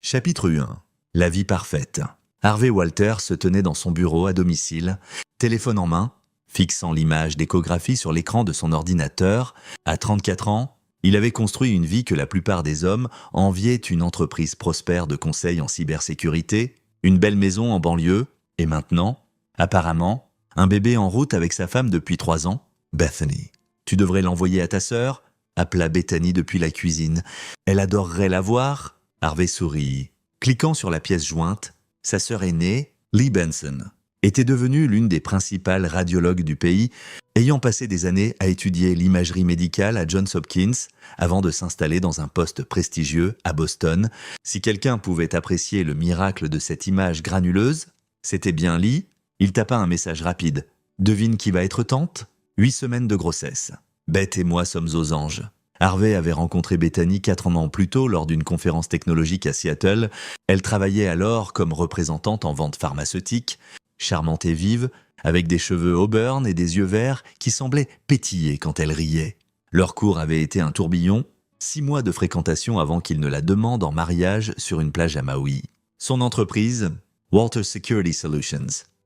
Chapitre 1. La vie parfaite. Harvey Walter se tenait dans son bureau à domicile, téléphone en main, fixant l'image d'échographie sur l'écran de son ordinateur. À 34 ans, il avait construit une vie que la plupart des hommes enviaient, une entreprise prospère de conseil en cybersécurité, une belle maison en banlieue, et maintenant, apparemment, un bébé en route avec sa femme depuis 3 ans, Bethany. Tu devrais l'envoyer à ta sœur, appela Bethany depuis la cuisine. Elle adorerait la voir. Harvey sourit. Cliquant sur la pièce jointe, sa sœur aînée, Lee Benson, était devenue l'une des principales radiologues du pays, ayant passé des années à étudier l'imagerie médicale à Johns Hopkins avant de s'installer dans un poste prestigieux à Boston. Si quelqu'un pouvait apprécier le miracle de cette image granuleuse, c'était bien Lee. Il tapa un message rapide. « Devine qui va être tante ? 8 semaines de grossesse. Beth et moi sommes aux anges. » Harvey avait rencontré Bethany 4 ans plus tôt lors d'une conférence technologique à Seattle. Elle travaillait alors comme représentante en vente pharmaceutique, charmante et vive, avec des cheveux auburn et des yeux verts qui semblaient pétiller quand elle riait. Leur cours avait été un tourbillon, 6 mois de fréquentation avant qu'il ne la demande en mariage sur une plage à Maui. Son entreprise, Walter Security Solutions,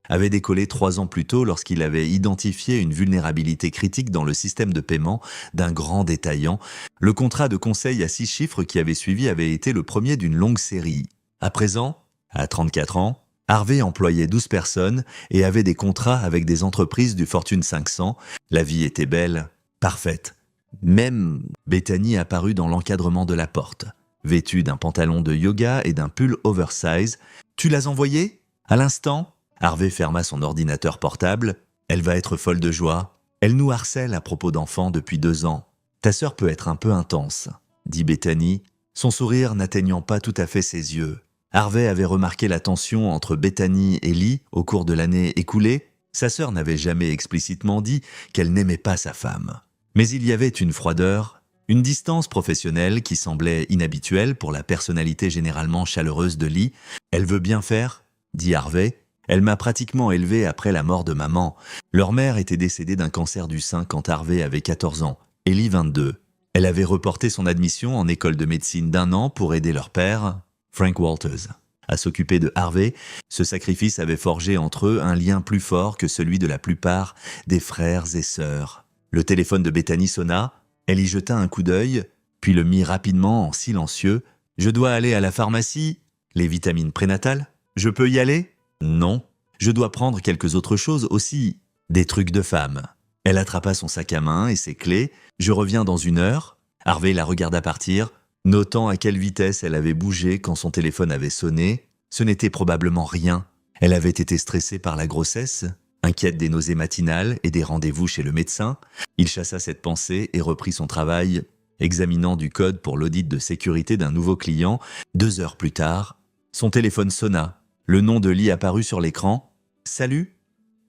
avait décollé 3 ans plus tôt lorsqu'il avait identifié une vulnérabilité critique dans le système de paiement d'un grand détaillant. Le contrat de conseil à 6 chiffres qui avait suivi avait été le premier d'une longue série. À présent, à 34 ans, Harvey employait 12 personnes et avait des contrats avec des entreprises du Fortune 500. La vie était belle, parfaite. Même Bethany apparut dans l'encadrement de la porte, vêtue d'un pantalon de yoga et d'un pull oversize. « Tu l'as envoyé ?» À l'instant, Harvey ferma son ordinateur portable. « Elle va être folle de joie. Elle nous harcèle à propos d'enfants depuis 2 ans. Ta sœur peut être un peu intense, » dit Bethany, son sourire n'atteignant pas tout à fait ses yeux. Harvey avait remarqué la tension entre Bethany et Lee au cours de l'année écoulée. Sa sœur n'avait jamais explicitement dit qu'elle n'aimait pas sa femme. Mais il y avait une froideur, une distance professionnelle qui semblait inhabituelle pour la personnalité généralement chaleureuse de Lee. « Elle veut bien faire, » dit Harvey. « Elle m'a pratiquement élevé après la mort de maman. » Leur mère était décédée d'un cancer du sein quand Harvey avait 14 ans, et Lee 22. Elle avait reporté son admission en école de médecine d'1 an pour aider leur père, Frank Walters, à s'occuper de Harvey. Ce sacrifice avait forgé entre eux un lien plus fort que celui de la plupart des frères et sœurs. Le téléphone de Bethany sonna, elle y jeta un coup d'œil, puis le mit rapidement en silencieux. « Je dois aller à la pharmacie. Les vitamines prénatales ? Je peux y aller ? Non. Je dois prendre quelques autres choses aussi. Des trucs de femme. » Elle attrapa son sac à main et ses clés. « Je reviens dans 1 heure. » Harvey la regarda partir, notant à quelle vitesse elle avait bougé quand son téléphone avait sonné. Ce n'était probablement rien. Elle avait été stressée par la grossesse, inquiète des nausées matinales et des rendez-vous chez le médecin. Il chassa cette pensée et reprit son travail, examinant du code pour l'audit de sécurité d'un nouveau client. 2 heures plus tard, son téléphone sonna. Le nom de Lee apparut sur l'écran. « Salut !»«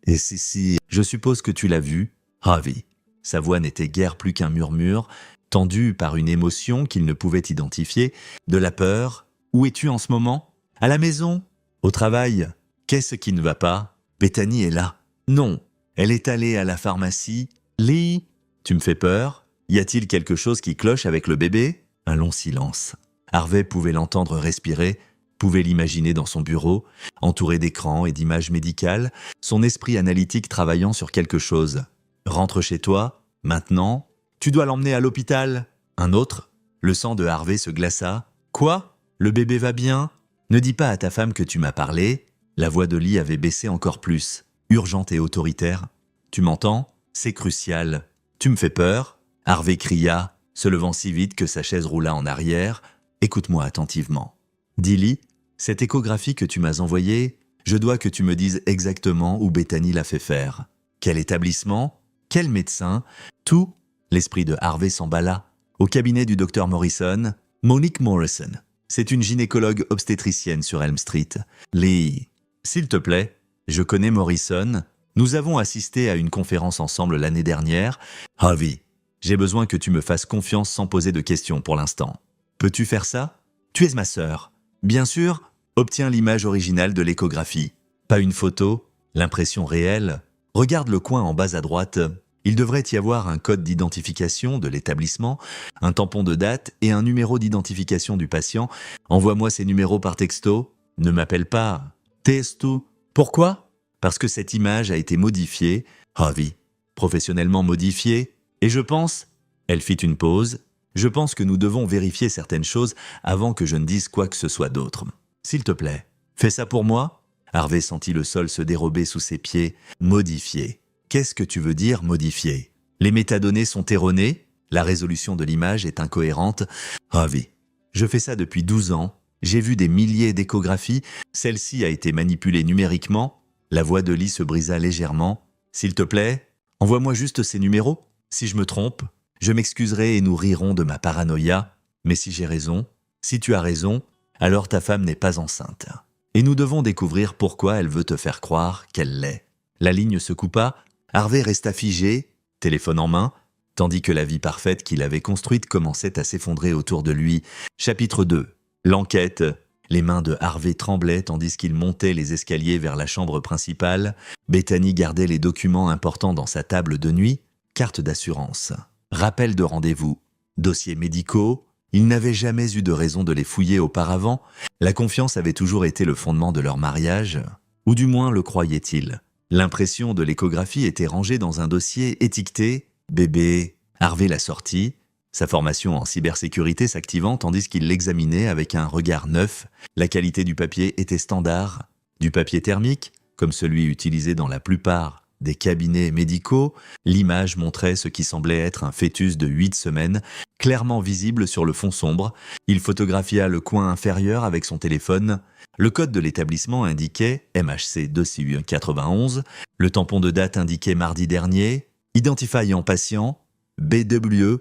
Et si, je suppose que tu l'as vu. » Harvey. Sa voix n'était guère plus qu'un murmure, tendu par une émotion qu'il ne pouvait identifier. De la peur. « Où es-tu en ce moment ? » ?»« À la maison. »« Au travail. »« Qu'est-ce qui ne va pas ? » ?»« Bethany est là. »« Non. Elle est allée à la pharmacie. »« Lee, tu me fais peur. Y a-t-il quelque chose qui cloche avec le bébé ?» Un long silence. Harvey pouvait l'entendre respirer, pouvait l'imaginer dans son bureau, entouré d'écrans et d'images médicales, son esprit analytique travaillant sur quelque chose. « Rentre chez toi, maintenant. Tu dois l'emmener à l'hôpital. » Un autre. Le sang de Harvey se glaça. « Quoi ? Le bébé va bien ? Ne dis pas à ta femme que tu m'as parlé. » La voix de Lee avait baissé encore plus, urgente et autoritaire. « Tu m'entends ? C'est crucial. Tu me fais peur ?» Harvey cria, se levant si vite que sa chaise roula en arrière. « Écoute-moi attentivement. » Dit Lee. Cette échographie que tu m'as envoyée, je dois que tu me dises exactement où Bethany l'a fait faire. Quel établissement ? Quel médecin ? Tout. L'esprit de Harvey s'emballa. Au cabinet du docteur Morrison, Monique Morrison. C'est une gynécologue obstétricienne sur Elm Street. Lee, s'il te plaît, je connais Morrison. Nous avons assisté à une conférence ensemble l'année dernière. Harvey, j'ai besoin que tu me fasses confiance sans poser de questions pour l'instant. Peux-tu faire ça ? Tu es ma sœur. Bien sûr. Obtiens l'image originale de l'échographie. Pas une photo, l'impression réelle. Regarde le coin en bas à droite. Il devrait y avoir un code d'identification de l'établissement, un tampon de date et un numéro d'identification du patient. Envoie-moi ces numéros par texto. Ne m'appelle pas. Texto. Pourquoi? Parce que cette image a été modifiée. Harvey. Professionnellement modifiée. Et je pense... Elle fit une pause. Je pense que nous devons vérifier certaines choses avant que je ne dise quoi que ce soit d'autre. S'il te plaît, fais ça pour moi? Harvey sentit le sol se dérober sous ses pieds. Modifié. Qu'est-ce que tu veux dire modifié? Les métadonnées sont erronées? La résolution de l'image est incohérente? Harvey. Je fais ça depuis 12 ans. J'ai vu des milliers d'échographies. Celle-ci a été manipulée numériquement. La voix de Lee se brisa légèrement. S'il te plaît, envoie-moi juste ces numéros. Si je me trompe, je m'excuserai et nous rirons de ma paranoïa. Mais si j'ai raison, si tu as raison, alors ta femme n'est pas enceinte. Et nous devons découvrir pourquoi elle veut te faire croire qu'elle l'est. La ligne se coupa. Harvey resta figé, téléphone en main, tandis que la vie parfaite qu'il avait construite commençait à s'effondrer autour de lui. Chapitre 2. L'enquête. Les mains de Harvey tremblaient tandis qu'il montait les escaliers vers la chambre principale. Bethany gardait les documents importants dans sa table de nuit. Carte d'assurance. Rappel de rendez-vous. Dossiers médicaux. Il n'avait jamais eu de raison de les fouiller auparavant. La confiance avait toujours été le fondement de leur mariage. Ou du moins le croyait-il. L'impression de l'échographie était rangée dans un dossier étiqueté « Bébé ». Harvey la sortit, sa formation en cybersécurité s'activant tandis qu'il l'examinait avec un regard neuf. La qualité du papier était standard. Du papier thermique, comme celui utilisé dans la plupart des cabinets médicaux, l'image montrait ce qui semblait être un fœtus de 8 semaines, clairement visible sur le fond sombre. Il photographia le coin inférieur avec son téléphone. Le code de l'établissement indiquait MHC 291, le tampon de date indiquait mardi dernier, identifiant patient BW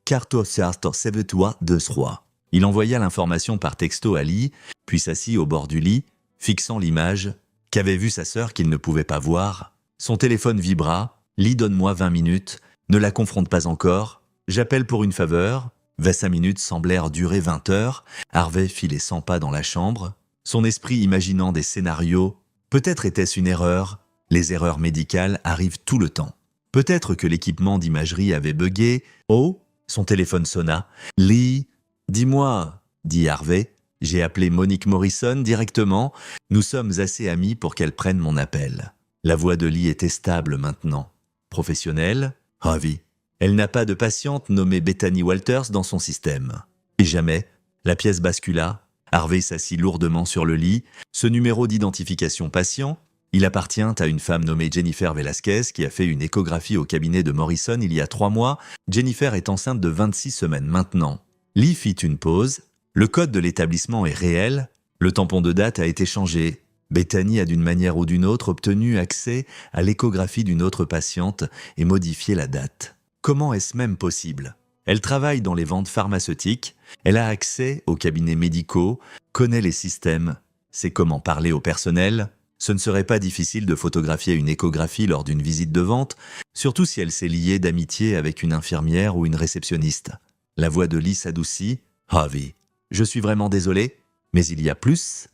147323. Il envoya l'information par texto à Lee, puis s'assit au bord du lit, fixant l'image qu'avait vue sa sœur qu'il ne pouvait pas voir. Son téléphone vibra. Lee, donne-moi 20 minutes. Ne la confronte pas encore. J'appelle pour une faveur. 25 minutes semblèrent durer 20 heures. Harvey fit les 100 pas dans la chambre. Son esprit imaginant des scénarios. Peut-être était-ce une erreur. Les erreurs médicales arrivent tout le temps. Peut-être que l'équipement d'imagerie avait buggé. Oh, son téléphone sonna. Lee, dis-moi, dit Harvey. J'ai appelé Monique Morrison directement. Nous sommes assez amis pour qu'elle prenne mon appel. La voix de Lee était stable maintenant. Professionnelle, Harvey. Elle n'a pas de patiente nommée Bethany Walters dans son système. Et jamais, la pièce bascula. Harvey s'assit lourdement sur le lit. Ce numéro d'identification patient, il appartient à une femme nommée Jennifer Velasquez qui a fait une échographie au cabinet de Morrison il y a 3 mois. Jennifer est enceinte de 26 semaines maintenant. Lee fit une pause. Le code de l'établissement est réel. Le tampon de date a été changé. Bethany a d'une manière ou d'une autre obtenu accès à l'échographie d'une autre patiente et modifié la date. Comment est-ce même possible? Elle travaille dans les ventes pharmaceutiques, elle a accès aux cabinets médicaux, connaît les systèmes, sait comment parler au personnel. Ce ne serait pas difficile de photographier une échographie lors d'une visite de vente, surtout si elle s'est liée d'amitié avec une infirmière ou une réceptionniste. La voix de Lee s'adoucit. « Harvey, je suis vraiment désolé, mais il y a place.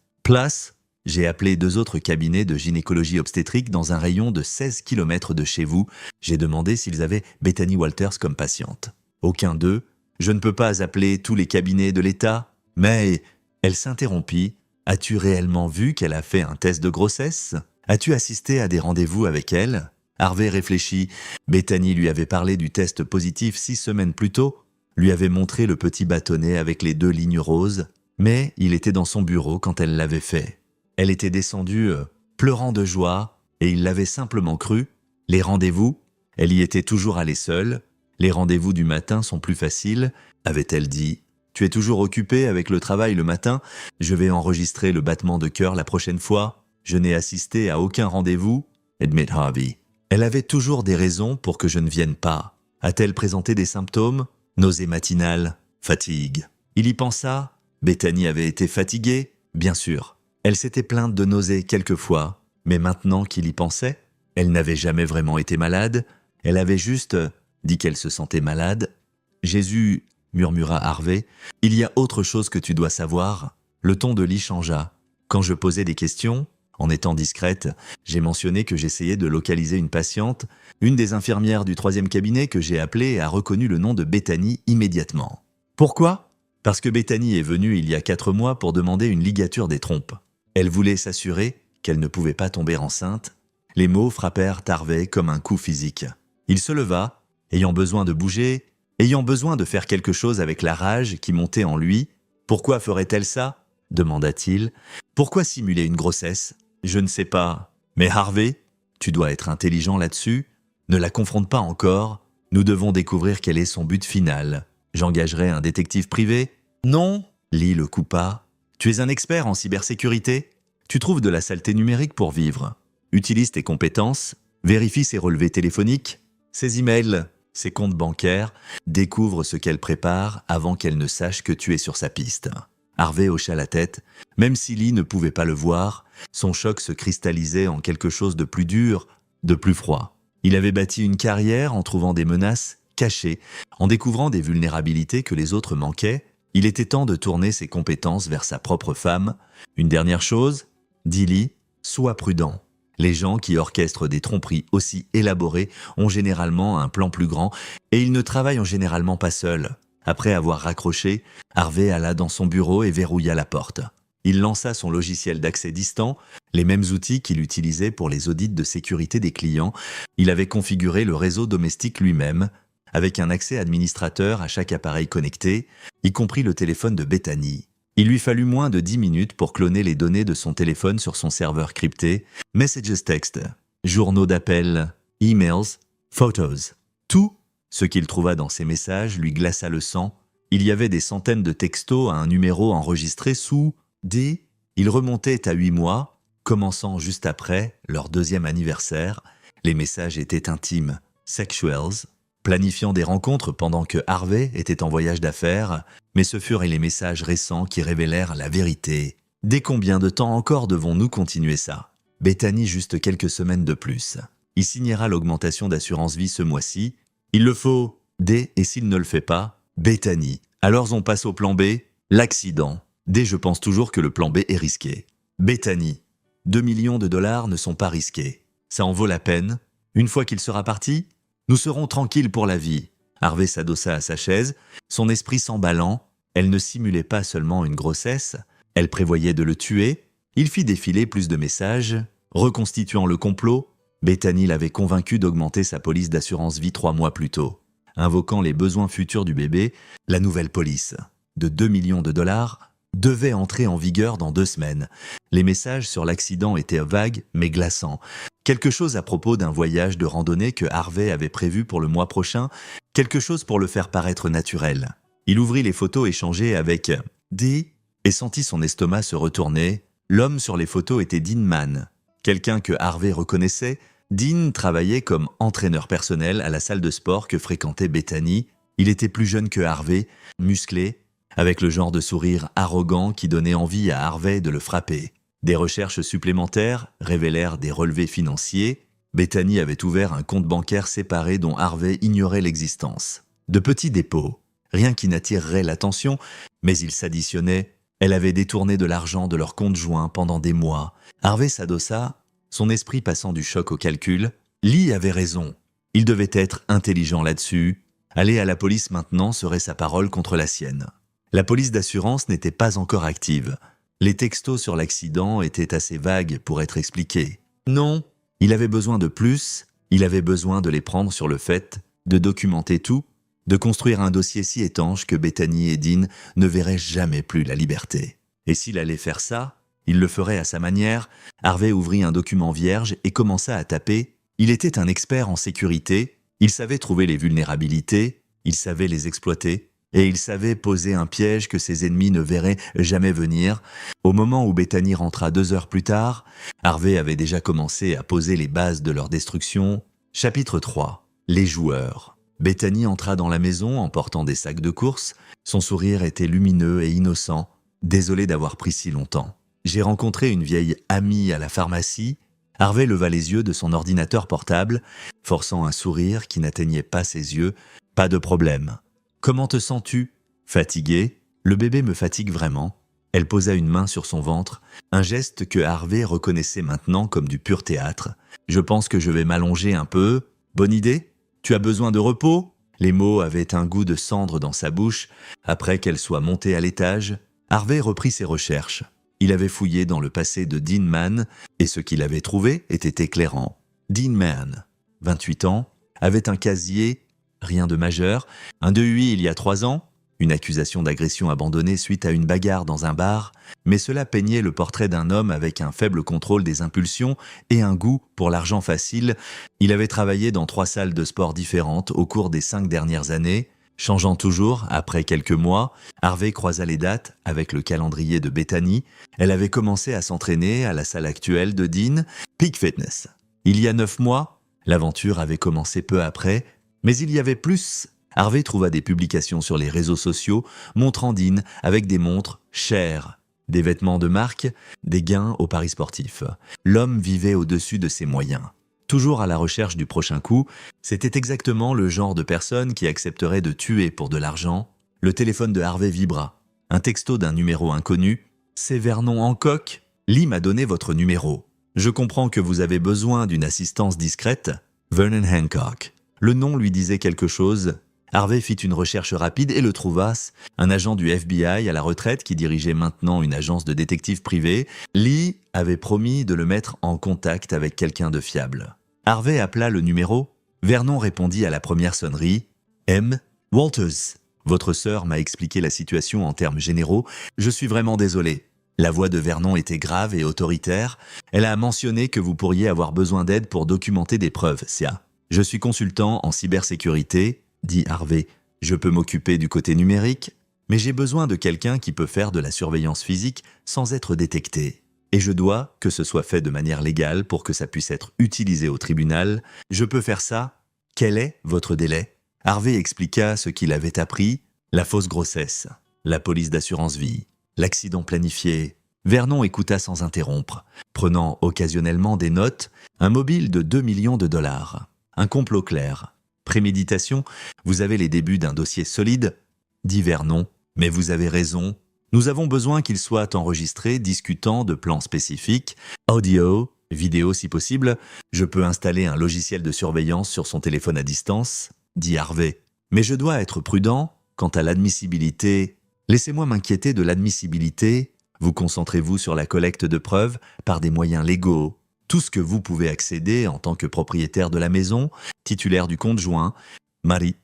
J'ai appelé 2 autres cabinets de gynécologie obstétrique dans un rayon de 16 km de chez vous. J'ai demandé s'ils avaient Bethany Walters comme patiente. Aucun d'eux. Je ne peux pas appeler tous les cabinets de l'État. Mais elle s'interrompit. As-tu réellement vu qu'elle a fait un test de grossesse? As-tu assisté à des rendez-vous avec elle? Harvey réfléchit. Bethany lui avait parlé du test positif 6 semaines plus tôt, lui avait montré le petit bâtonnet avec les 2 lignes roses, mais il était dans son bureau quand elle l'avait fait. Elle était descendue, pleurant de joie, et il l'avait simplement cru. Les rendez-vous, elle y était toujours allée seule. Les rendez-vous du matin sont plus faciles, avait-elle dit. Tu es toujours occupée avec le travail le matin. Je vais enregistrer le battement de cœur la prochaine fois. Je n'ai assisté à aucun rendez-vous. Admit Harvey. Elle avait toujours des raisons pour que je ne vienne pas. A-t-elle présenté des symptômes? Nausées matinales, fatigue. Il y pensa. Bethany avait été fatiguée, bien sûr. Elle s'était plainte de nausées quelquefois, mais maintenant qu'il y pensait, elle n'avait jamais vraiment été malade. Elle avait juste dit qu'elle se sentait malade. Jésus, murmura Harvey, il y a autre chose que tu dois savoir. Le ton de Lee changea. Quand je posais des questions, En étant discrète, j'ai mentionné que j'essayais de localiser une patiente. Une des infirmières du 3e cabinet que j'ai appelée a reconnu le nom de Bethany immédiatement. Pourquoi ? Parce que Bethany est venue il y a 4 mois pour demander une ligature des trompes. Elle voulait s'assurer qu'elle ne pouvait pas tomber enceinte. Les mots frappèrent Harvey comme un coup physique. Il se leva, ayant besoin de bouger, ayant besoin de faire quelque chose avec la rage qui montait en lui. « Pourquoi ferait-elle ça ?» demanda-t-il. « Pourquoi simuler une grossesse ? Je ne sais pas. Mais Harvey, tu dois être intelligent là-dessus. Ne la confronte pas encore. Nous devons découvrir quel est son but final. J'engagerai un détective privé ? Non, Lee le coupa. Tu es un expert en cybersécurité ? Tu trouves de la saleté numérique pour vivre. Utilise tes compétences, vérifie ses relevés téléphoniques, ses emails, ses comptes bancaires, découvre ce qu'elle prépare avant qu'elle ne sache que tu es sur sa piste. » Harvey hocha la tête. Même si Lee ne pouvait pas le voir, son choc se cristallisait en quelque chose de plus dur, de plus froid. Il avait bâti une carrière en trouvant des menaces cachées, en découvrant des vulnérabilités que les autres manquaient. Il était temps de tourner ses compétences vers sa propre femme. Une dernière chose, dit Lee, sois prudent. Les gens qui orchestrent des tromperies aussi élaborées ont généralement un plan plus grand et ils ne travaillent généralement pas seuls. Après avoir raccroché, Harvey alla dans son bureau et verrouilla la porte. Il lança son logiciel d'accès distant, les mêmes outils qu'il utilisait pour les audits de sécurité des clients. Il avait configuré le réseau domestique lui-même, avec un accès administrateur à chaque appareil connecté, y compris le téléphone de Bethany. Il lui fallut moins de 10 minutes pour cloner les données de son téléphone sur son serveur crypté, messages text, journaux d'appel, emails, photos. Tout ce qu'il trouva dans ses messages lui glaça le sang. Il y avait des centaines de textos à un numéro enregistré sous D. Il remontait à 8 mois, commençant juste après leur 2e anniversaire. Les messages étaient intimes, sexuals, planifiant des rencontres pendant que Harvey était en voyage d'affaires, mais ce furent les messages récents qui révélèrent la vérité. Dès combien de temps encore devons-nous continuer ça ? Bethany juste quelques semaines de plus. Il signera l'augmentation d'assurance vie ce mois-ci. Il le faut. D. Et s'il ne le fait pas, Bethany. Alors on passe au plan B, l'accident. D. Je pense toujours que le plan B est risqué. Bethany. 2 millions de dollars ne sont pas risqués. Ça en vaut la peine. Une fois qu'il sera parti, nous serons tranquilles pour la vie. Harvey s'adossa à sa chaise, son esprit s'emballant. Elle ne simulait pas seulement une grossesse, elle prévoyait de le tuer. Il fit défiler plus de messages, reconstituant le complot. Bethany l'avait convaincu d'augmenter sa police d'assurance vie 3 mois plus tôt. Invoquant les besoins futurs du bébé, la nouvelle police, de 2 millions de dollars, devait entrer en vigueur dans 2 semaines. Les messages sur l'accident étaient vagues mais glaçants. Quelque chose à propos d'un voyage de randonnée que Harvey avait prévu pour le mois prochain, quelque chose pour le faire paraître naturel. Il ouvrit les photos échangées avec D et sentit son estomac se retourner. L'homme sur les photos était Dean Mann, quelqu'un que Harvey reconnaissait. Dean travaillait comme entraîneur personnel à la salle de sport que fréquentait Bethany. Il était plus jeune que Harvey, musclé, avec le genre de sourire arrogant qui donnait envie à Harvey de le frapper. Des recherches supplémentaires révélèrent des relevés financiers. Bethany avait ouvert un compte bancaire séparé dont Harvey ignorait l'existence. De petits dépôts, rien qui n'attirerait l'attention, mais ils s'additionnaient. Elle avait détourné de l'argent de leur compte joint pendant des mois. Harvey s'adossa, son esprit passant du choc au calcul. Lee avait raison. Il devait être intelligent là-dessus. Aller à la police maintenant serait sa parole contre la sienne. La police d'assurance n'était pas encore active. Les textos sur l'accident étaient assez vagues pour être expliqués. Non, il avait besoin de plus. Il avait besoin de les prendre sur le fait, de documenter tout, de construire un dossier si étanche que Bethany et Dean ne verraient jamais plus la liberté. Et s'il allait faire ça, il le ferait à sa manière. Harvey ouvrit un document vierge et commença à taper. Il était un expert en sécurité, il savait trouver les vulnérabilités, il savait les exploiter, et il savait poser un piège que ses ennemis ne verraient jamais venir. Au moment où Bethany rentra 2 heures plus tard, Harvey avait déjà commencé à poser les bases de leur destruction. Chapitre 3. Les joueurs. Bethany entra dans la maison en portant des sacs de course. Son sourire était lumineux et innocent. Désolé d'avoir pris si longtemps. J'ai rencontré une vieille amie à la pharmacie. Harvey leva les yeux de son ordinateur portable, forçant un sourire qui n'atteignait pas ses yeux. Pas de problème. Comment te sens-tu ? Fatigué ? Le bébé me fatigue vraiment. Elle posa une main sur son ventre, un geste que Harvey reconnaissait maintenant comme du pur théâtre. « Je pense que je vais m'allonger un peu. Bonne idée? Tu as besoin de repos ?» Les mots avaient un goût de cendre dans sa bouche. Après qu'elle soit montée à l'étage, Harvey reprit ses recherches. Il avait fouillé dans le passé de Dean Mann et ce qu'il avait trouvé était éclairant. Dean Mann, 28 ans, avait un casier, rien de majeur, un DUI il y a 3 ans, une accusation d'agression abandonnée suite à une bagarre dans un bar, mais cela peignait le portrait d'un homme avec un faible contrôle des impulsions et un goût pour l'argent facile. Il avait travaillé dans 3 salles de sport différentes au cours des 5 dernières années. Changeant toujours, après quelques mois, Harvey croisa les dates avec le calendrier de Bethany. Elle avait commencé à s'entraîner à la salle actuelle de Dean, Peak Fitness. Il y a 9 mois, l'aventure avait commencé peu après, mais il y avait plus. Harvey trouva des publications sur les réseaux sociaux montrant Dean avec des montres chères, des vêtements de marque, des gains au paris sportif. L'homme vivait au-dessus de ses moyens. Toujours à la recherche du prochain coup, c'était exactement le genre de personne qui accepterait de tuer pour de l'argent. Le téléphone de Harvey vibra. Un texto d'un numéro inconnu. « C'est Vernon Hancock. Lee m'a donné votre numéro. Je comprends que vous avez besoin d'une assistance discrète. Vernon Hancock. » Le nom lui disait quelque chose. Harvey fit une recherche rapide et le trouva, un agent du FBI à la retraite qui dirigeait maintenant une agence de détectives privés. Lee avait promis de le mettre en contact avec quelqu'un de fiable. Harvey appela le numéro. Vernon répondit à la première sonnerie. « M. Walters. Votre sœur m'a expliqué la situation en termes généraux. Je suis vraiment désolé. » La voix de Vernon était grave et autoritaire. Elle a mentionné que vous pourriez avoir besoin d'aide pour documenter des preuves, Sia. « Je suis consultant en cybersécurité. » dit Harvey. « Je peux m'occuper du côté numérique, mais j'ai besoin de quelqu'un qui peut faire de la surveillance physique sans être détecté. Et je dois que ce soit fait de manière légale pour que ça puisse être utilisé au tribunal. Je peux faire ça. Quel est votre délai ?» Harvey expliqua ce qu'il avait appris, la fausse grossesse, la police d'assurance vie, l'accident planifié. Vernon écouta sans interrompre, prenant occasionnellement des notes, un mobile de 2 millions de dollars, un complot clair. Préméditation, vous avez les débuts d'un dossier solide, dit Vernon, mais vous avez raison. Nous avons besoin qu'il soit enregistré discutant de plans spécifiques, audio, vidéo si possible. Je peux installer un logiciel de surveillance sur son téléphone à distance, dit Harvey. Mais je dois être prudent quant à l'admissibilité. Laissez-moi m'inquiéter de l'admissibilité. Vous concentrez-vous sur la collecte de preuves par des moyens légaux. Tout ce que vous pouvez accéder en tant que propriétaire de la maison, titulaire du compte joint. Marie.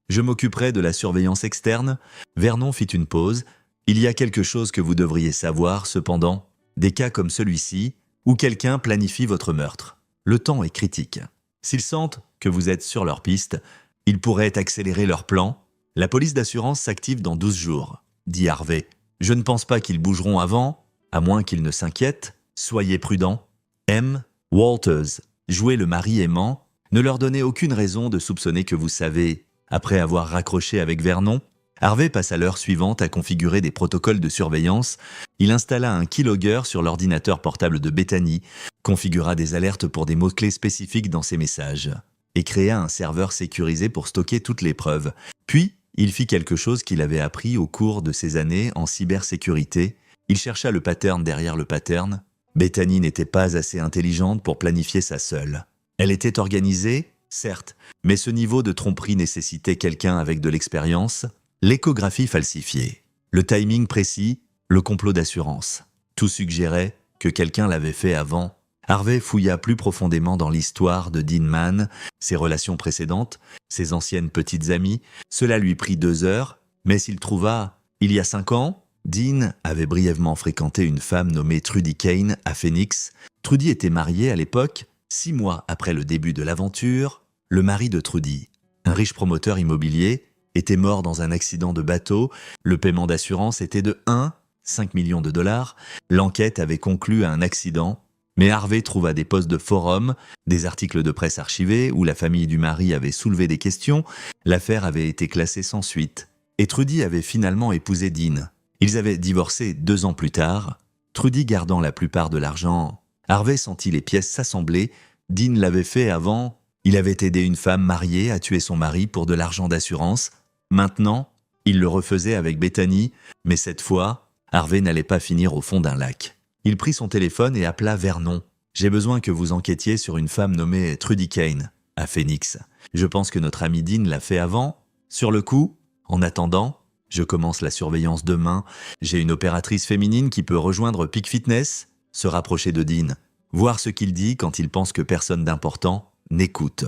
Je m'occuperai de la surveillance externe. Vernon fit une pause. Il y a quelque chose que vous devriez savoir, cependant. Des cas comme celui-ci, où quelqu'un planifie votre meurtre. Le temps est critique. S'ils sentent que vous êtes sur leur piste, ils pourraient accélérer leur plan. La police d'assurance s'active dans 12 jours, dit Harvey. Je ne pense pas qu'ils bougeront avant, à moins qu'ils ne s'inquiètent. Soyez prudents. M. Walters, jouez le mari aimant. Ne leur donnez aucune raison de soupçonner que vous savez. Après avoir raccroché avec Vernon, Harvey passa l'heure suivante à configurer des protocoles de surveillance. Il installa un keylogger sur l'ordinateur portable de Bethany, configura des alertes pour des mots-clés spécifiques dans ses messages, et créa un serveur sécurisé pour stocker toutes les preuves. Puis, il fit quelque chose qu'il avait appris au cours de ses années en cybersécurité. Il chercha le pattern derrière le pattern. Bethany n'était pas assez intelligente pour planifier ça seule. Elle était organisée, certes, mais ce niveau de tromperie nécessitait quelqu'un avec de l'expérience. L'échographie falsifiée, le timing précis, le complot d'assurance. Tout suggérait que quelqu'un l'avait fait avant. Harvey fouilla plus profondément dans l'histoire de Dean Mann, ses relations précédentes, ses anciennes petites amies. Cela lui prit 2 heures, mais s'il trouva, il y a 5 ans, Dean avait brièvement fréquenté une femme nommée Trudy Kane à Phoenix. Trudy était mariée à l'époque, 6 mois après le début de l'aventure. Le mari de Trudy, un riche promoteur immobilier, était mort dans un accident de bateau. Le paiement d'assurance était de 5 millions de dollars. L'enquête avait conclu à un accident, mais Harvey trouva des posts de forum, des articles de presse archivés où la famille du mari avait soulevé des questions. L'affaire avait été classée sans suite. Et Trudy avait finalement épousé Dean. Ils avaient divorcé 2 ans plus tard, Trudy gardant la plupart de l'argent. Harvey sentit les pièces s'assembler. Dean l'avait fait avant. Il avait aidé une femme mariée à tuer son mari pour de l'argent d'assurance. Maintenant, il le refaisait avec Bethany, mais cette fois, Harvey n'allait pas finir au fond d'un lac. Il prit son téléphone et appela Vernon. « J'ai besoin que vous enquêtiez sur une femme nommée Trudy Kane, à Phoenix. Je pense que notre ami Dean l'a fait avant. Sur le coup, en attendant, je commence la surveillance demain. J'ai une opératrice féminine qui peut rejoindre Peak Fitness, se rapprocher de Dean, voir ce qu'il dit quand il pense que personne d'important n'écoute.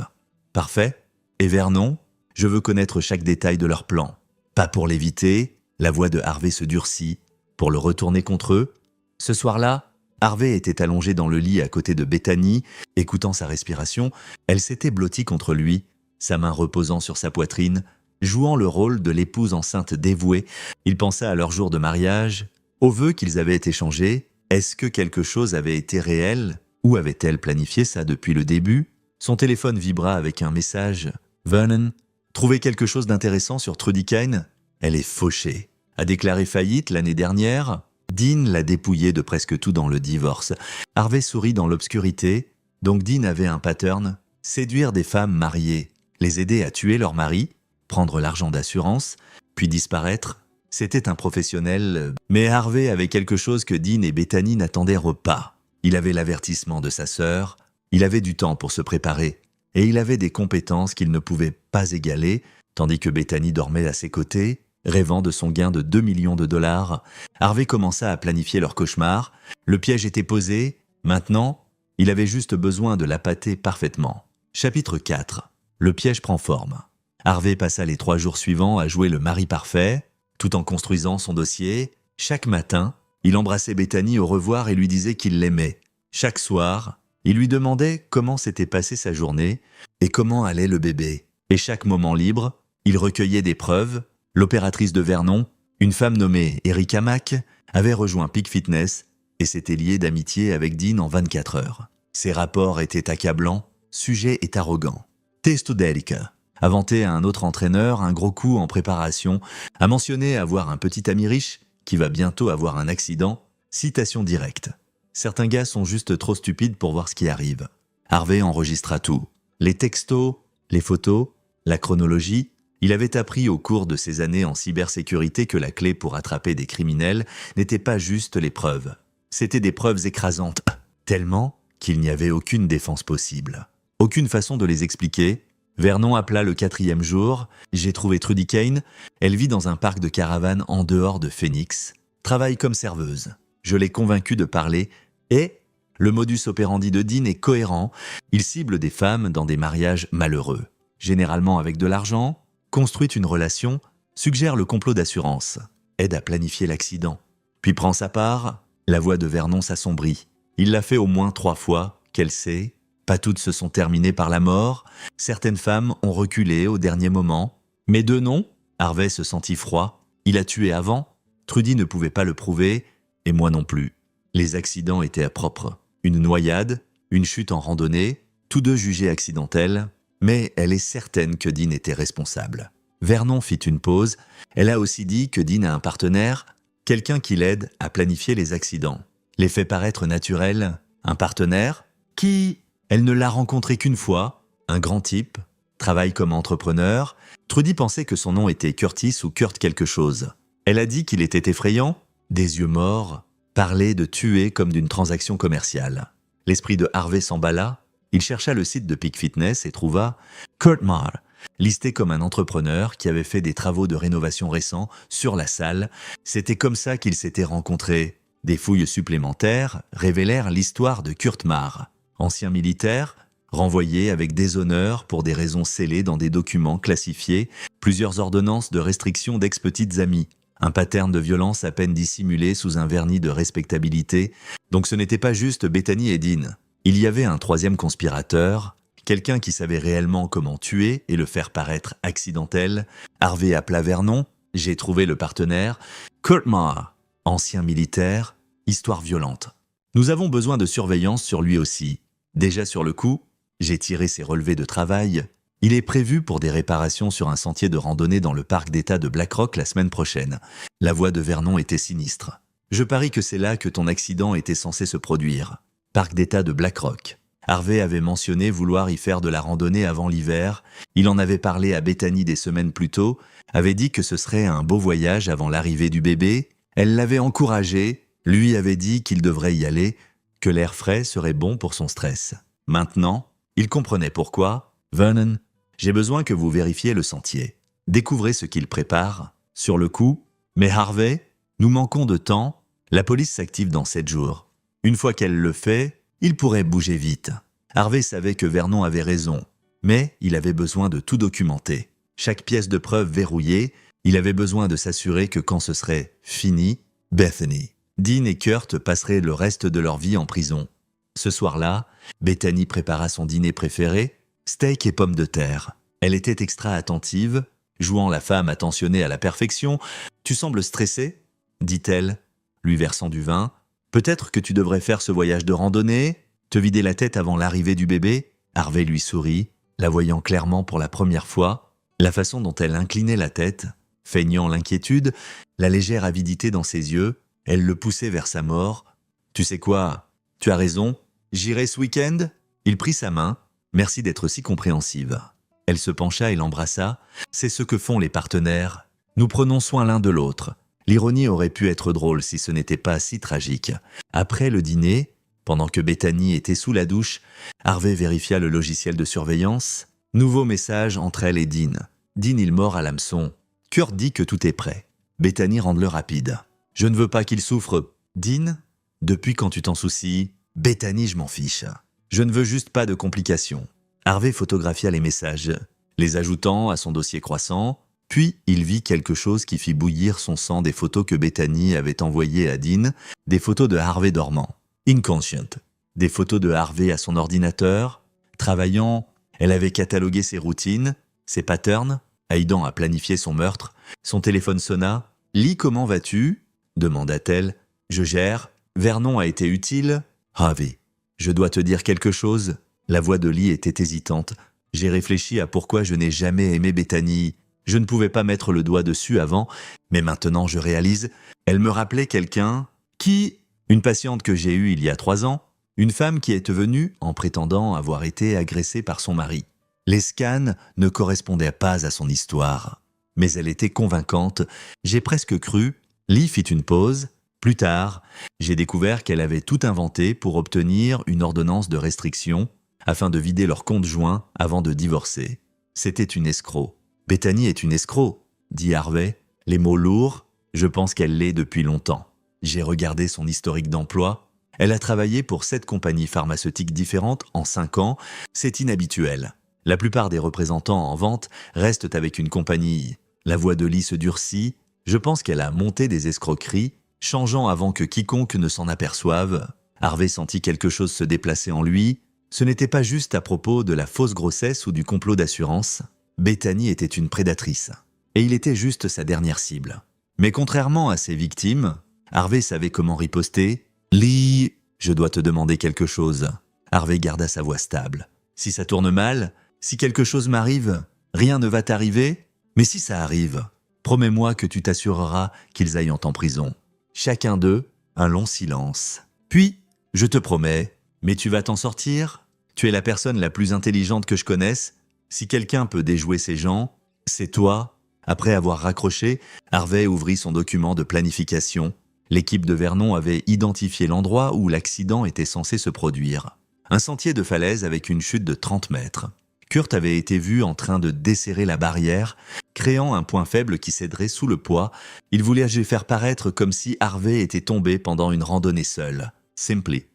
Parfait. Et Vernon, je veux connaître chaque détail de leur plan. Pas pour l'éviter, la voix de Harvey se durcit. Pour le retourner contre eux. Ce soir-là, Harvey était allongé dans le lit à côté de Bethany, écoutant sa respiration. Elle s'était blottie contre lui, sa main reposant sur sa poitrine, jouant le rôle de l'épouse enceinte dévouée. Il pensa à leur jour de mariage, aux vœux qu'ils avaient échangés. Est-ce que quelque chose avait été réel? Ou avait-elle planifié ça depuis le début? Son téléphone vibra avec un message. « Vernon, trouvez quelque chose d'intéressant sur Trudy Kane? Elle est fauchée. A déclaré faillite l'année dernière. Dean l'a dépouillée de presque tout dans le divorce. » Harvey sourit dans l'obscurité. Donc Dean avait un pattern. Séduire des femmes mariées, les aider à tuer leur mari, prendre l'argent d'assurance, puis disparaître. C'était un professionnel, mais Harvey avait quelque chose que Dean et Bethany n'attendaient pas. Il avait l'avertissement de sa sœur, il avait du temps pour se préparer, et il avait des compétences qu'il ne pouvait pas égaler, tandis que Bethany dormait à ses côtés, rêvant de son gain de 2 millions de dollars. Harvey commença à planifier leur cauchemar. Le piège était posé. Maintenant, il avait juste besoin de l'appâter parfaitement. Chapitre 4. Le piège prend forme. Harvey passa les 3 jours suivants à jouer le mari parfait, tout en construisant son dossier. Chaque matin, il embrassait Bethany au revoir et lui disait qu'il l'aimait. Chaque soir, il lui demandait comment s'était passée sa journée et comment allait le bébé. Et chaque moment libre, il recueillait des preuves. L'opératrice de Vernon, une femme nommée Erika Mack, avait rejoint Peak Fitness et s'était liée d'amitié avec Dean en 24 heures. Ses rapports étaient accablants, sujet est arrogant. Testo d'Erika a vanté à un autre entraîneur un gros coup en préparation, a mentionné avoir un petit ami riche qui va bientôt avoir un accident, citation directe. Certains gars sont juste trop stupides pour voir ce qui arrive. Harvey enregistra tout. Les textos, les photos, la chronologie. Il avait appris au cours de ses années en cybersécurité que la clé pour attraper des criminels n'était pas juste les preuves. C'était des preuves écrasantes, tellement qu'il n'y avait aucune défense possible. Aucune façon de les expliquer. Vernon appela le 4e jour. J'ai trouvé Trudy Kane. Elle vit dans un parc de caravanes en dehors de Phoenix. Travaille comme serveuse. Je l'ai convaincue de parler et le modus operandi de Dean est cohérent. Il cible des femmes dans des mariages malheureux, généralement avec de l'argent, construit une relation, suggère le complot d'assurance, aide à planifier l'accident, puis prend sa part. La voix de Vernon s'assombrit. Il l'a fait au moins 3 fois, qu'elle sait. Pas toutes se sont terminées par la mort. Certaines femmes ont reculé au dernier moment. Mais 2 non. Harvey se sentit froid. Il a tué avant. Trudy ne pouvait pas le prouver, et moi non plus. Les accidents étaient à propre. Une noyade, une chute en randonnée, tous 2 jugés accidentels. Mais elle est certaine que Dean était responsable. Vernon fit une pause. Elle a aussi dit que Dean a un partenaire, quelqu'un qui l'aide à planifier les accidents. Les fait paraître naturels. Un partenaire qui... Elle ne l'a rencontré qu'une fois, un grand type, travaille comme entrepreneur. Trudy pensait que son nom était Curtis ou Kurt quelque chose. Elle a dit qu'il était effrayant, des yeux morts, parlait de tuer comme d'une transaction commerciale. L'esprit de Harvey s'emballa. Il chercha le site de Peak Fitness et trouva Kurt Marr, listé comme un entrepreneur qui avait fait des travaux de rénovation récents sur la salle. C'était comme ça qu'ils s'étaient rencontrés. Des fouilles supplémentaires révélèrent l'histoire de Kurt Marr, ancien militaire, renvoyé avec déshonneur pour des raisons scellées dans des documents classifiés, plusieurs ordonnances de restriction d'ex-petites amies, un pattern de violence à peine dissimulé sous un vernis de respectabilité. Donc ce n'était pas juste Bethany et Dean. Il y avait un 3e conspirateur, quelqu'un qui savait réellement comment tuer et le faire paraître accidentel. Harvey appela Vernon, j'ai trouvé le partenaire. Kurt Marr, ancien militaire, histoire violente. Nous avons besoin de surveillance sur lui aussi. Déjà sur le coup, j'ai tiré ses relevés de travail. Il est prévu pour des réparations sur un sentier de randonnée dans le parc d'État de Black Rock la semaine prochaine. La voix de Vernon était sinistre. Je parie que c'est là que ton accident était censé se produire. Parc d'État de Black Rock. Harvey avait mentionné vouloir y faire de la randonnée avant l'hiver. Il en avait parlé à Bethany des semaines plus tôt, avait dit que ce serait un beau voyage avant l'arrivée du bébé. Elle l'avait encouragé, lui avait dit qu'il devrait y aller, que l'air frais serait bon pour son stress. Maintenant, il comprenait pourquoi. Vernon, j'ai besoin que vous vérifiez le sentier. Découvrez ce qu'il prépare. Sur le coup, mais Harvey, nous manquons de temps. La police s'active dans 7 jours. Une fois qu'elle le fait, il pourrait bouger vite. Harvey savait que Vernon avait raison, mais il avait besoin de tout documenter. Chaque pièce de preuve verrouillée, il avait besoin de s'assurer que quand ce serait fini, Bethany, Dean et Kurt passeraient le reste de leur vie en prison. Ce soir-là, Bethany prépara son dîner préféré, steak et pommes de terre. Elle était extra attentive, jouant la femme attentionnée à la perfection. « Tu sembles stressé ?» dit-elle, lui versant du vin. « Peut-être que tu devrais faire ce voyage de randonnée, te vider la tête avant l'arrivée du bébé ?» Harvey lui sourit, la voyant clairement pour la première fois. La façon dont elle inclinait la tête, feignant l'inquiétude, la légère avidité dans ses yeux, elle le poussait vers sa mort. « Tu sais quoi ? Tu as raison. J'irai ce week-end ?» Il prit sa main. « Merci d'être si compréhensive. » Elle se pencha et l'embrassa. « C'est ce que font les partenaires. Nous prenons soin l'un de l'autre. » L'ironie aurait pu être drôle si ce n'était pas si tragique. Après le dîner, pendant que Bethany était sous la douche, Harvey vérifia le logiciel de surveillance. Nouveau message entre elle et Dean. Dean, il mord à l'hameçon. Kurt dit que tout est prêt. Bethany, rende-le rapide. Je ne veux pas qu'il souffre. Dean, depuis quand tu t'en soucies? Bethany, je m'en fiche. Je ne veux juste pas de complications. Harvey photographia les messages, les ajoutant à son dossier croissant. Puis, il vit quelque chose qui fit bouillir son sang, des photos que Bethany avait envoyées à Dean, des photos de Harvey dormant, inconscient, des photos de Harvey à son ordinateur, travaillant. Elle avait catalogué ses routines, ses patterns, aidant à planifier son meurtre. Son téléphone sonna. « Lee, comment vas-tu » demanda-t-elle. « Je gère. Vernon a été utile. » « Harvey, je dois te dire quelque chose. » La voix de Lee était hésitante. « J'ai réfléchi à pourquoi je n'ai jamais aimé Bethany. Je ne pouvais pas mettre le doigt dessus avant, mais maintenant je réalise. Elle me rappelait quelqu'un qui... Une patiente que j'ai eue il y a 3 ans. Une femme qui est venue en prétendant avoir été agressée par son mari. Les scans ne correspondaient pas à son histoire. Mais elle était convaincante. J'ai presque cru. » Lee fit une pause. Plus tard, j'ai découvert qu'elle avait tout inventé pour obtenir une ordonnance de restriction afin de vider leur compte joint avant de divorcer. C'était une escroc. « Bethany est une escroc », dit Harvey. Les mots lourds, je pense qu'elle l'est depuis longtemps. J'ai regardé son historique d'emploi. Elle a travaillé pour 7 compagnies pharmaceutiques différentes en 5 ans. C'est inhabituel. La plupart des représentants en vente restent avec une compagnie. La voix de Lee se durcit. Je pense qu'elle a monté des escroqueries, changeant avant que quiconque ne s'en aperçoive. Harvey sentit quelque chose se déplacer en lui. Ce n'était pas juste à propos de la fausse grossesse ou du complot d'assurance. Bethany était une prédatrice, et il était juste sa dernière cible. Mais contrairement à ses victimes, Harvey savait comment riposter. « Lee, je dois te demander quelque chose. » Harvey garda sa voix stable. « Si ça tourne mal, si quelque chose m'arrive, rien ne va t'arriver. Mais si ça arrive, promets-moi que tu t'assureras qu'ils aillent en prison. » Chacun d'eux, un long silence. Puis, « Je te promets, mais tu vas t'en sortir. Tu es la personne la plus intelligente que je connaisse. Si quelqu'un peut déjouer ces gens, c'est toi. » Après avoir raccroché, Harvey ouvrit son document de planification. L'équipe de Vernon avait identifié l'endroit où l'accident était censé se produire. Un sentier de falaise avec une chute de 30 mètres. Kurt avait été vu en train de desserrer la barrière, créant un point faible qui céderait sous le poids. Il voulait faire paraître comme si Harvey était tombé pendant une randonnée seule. Simply.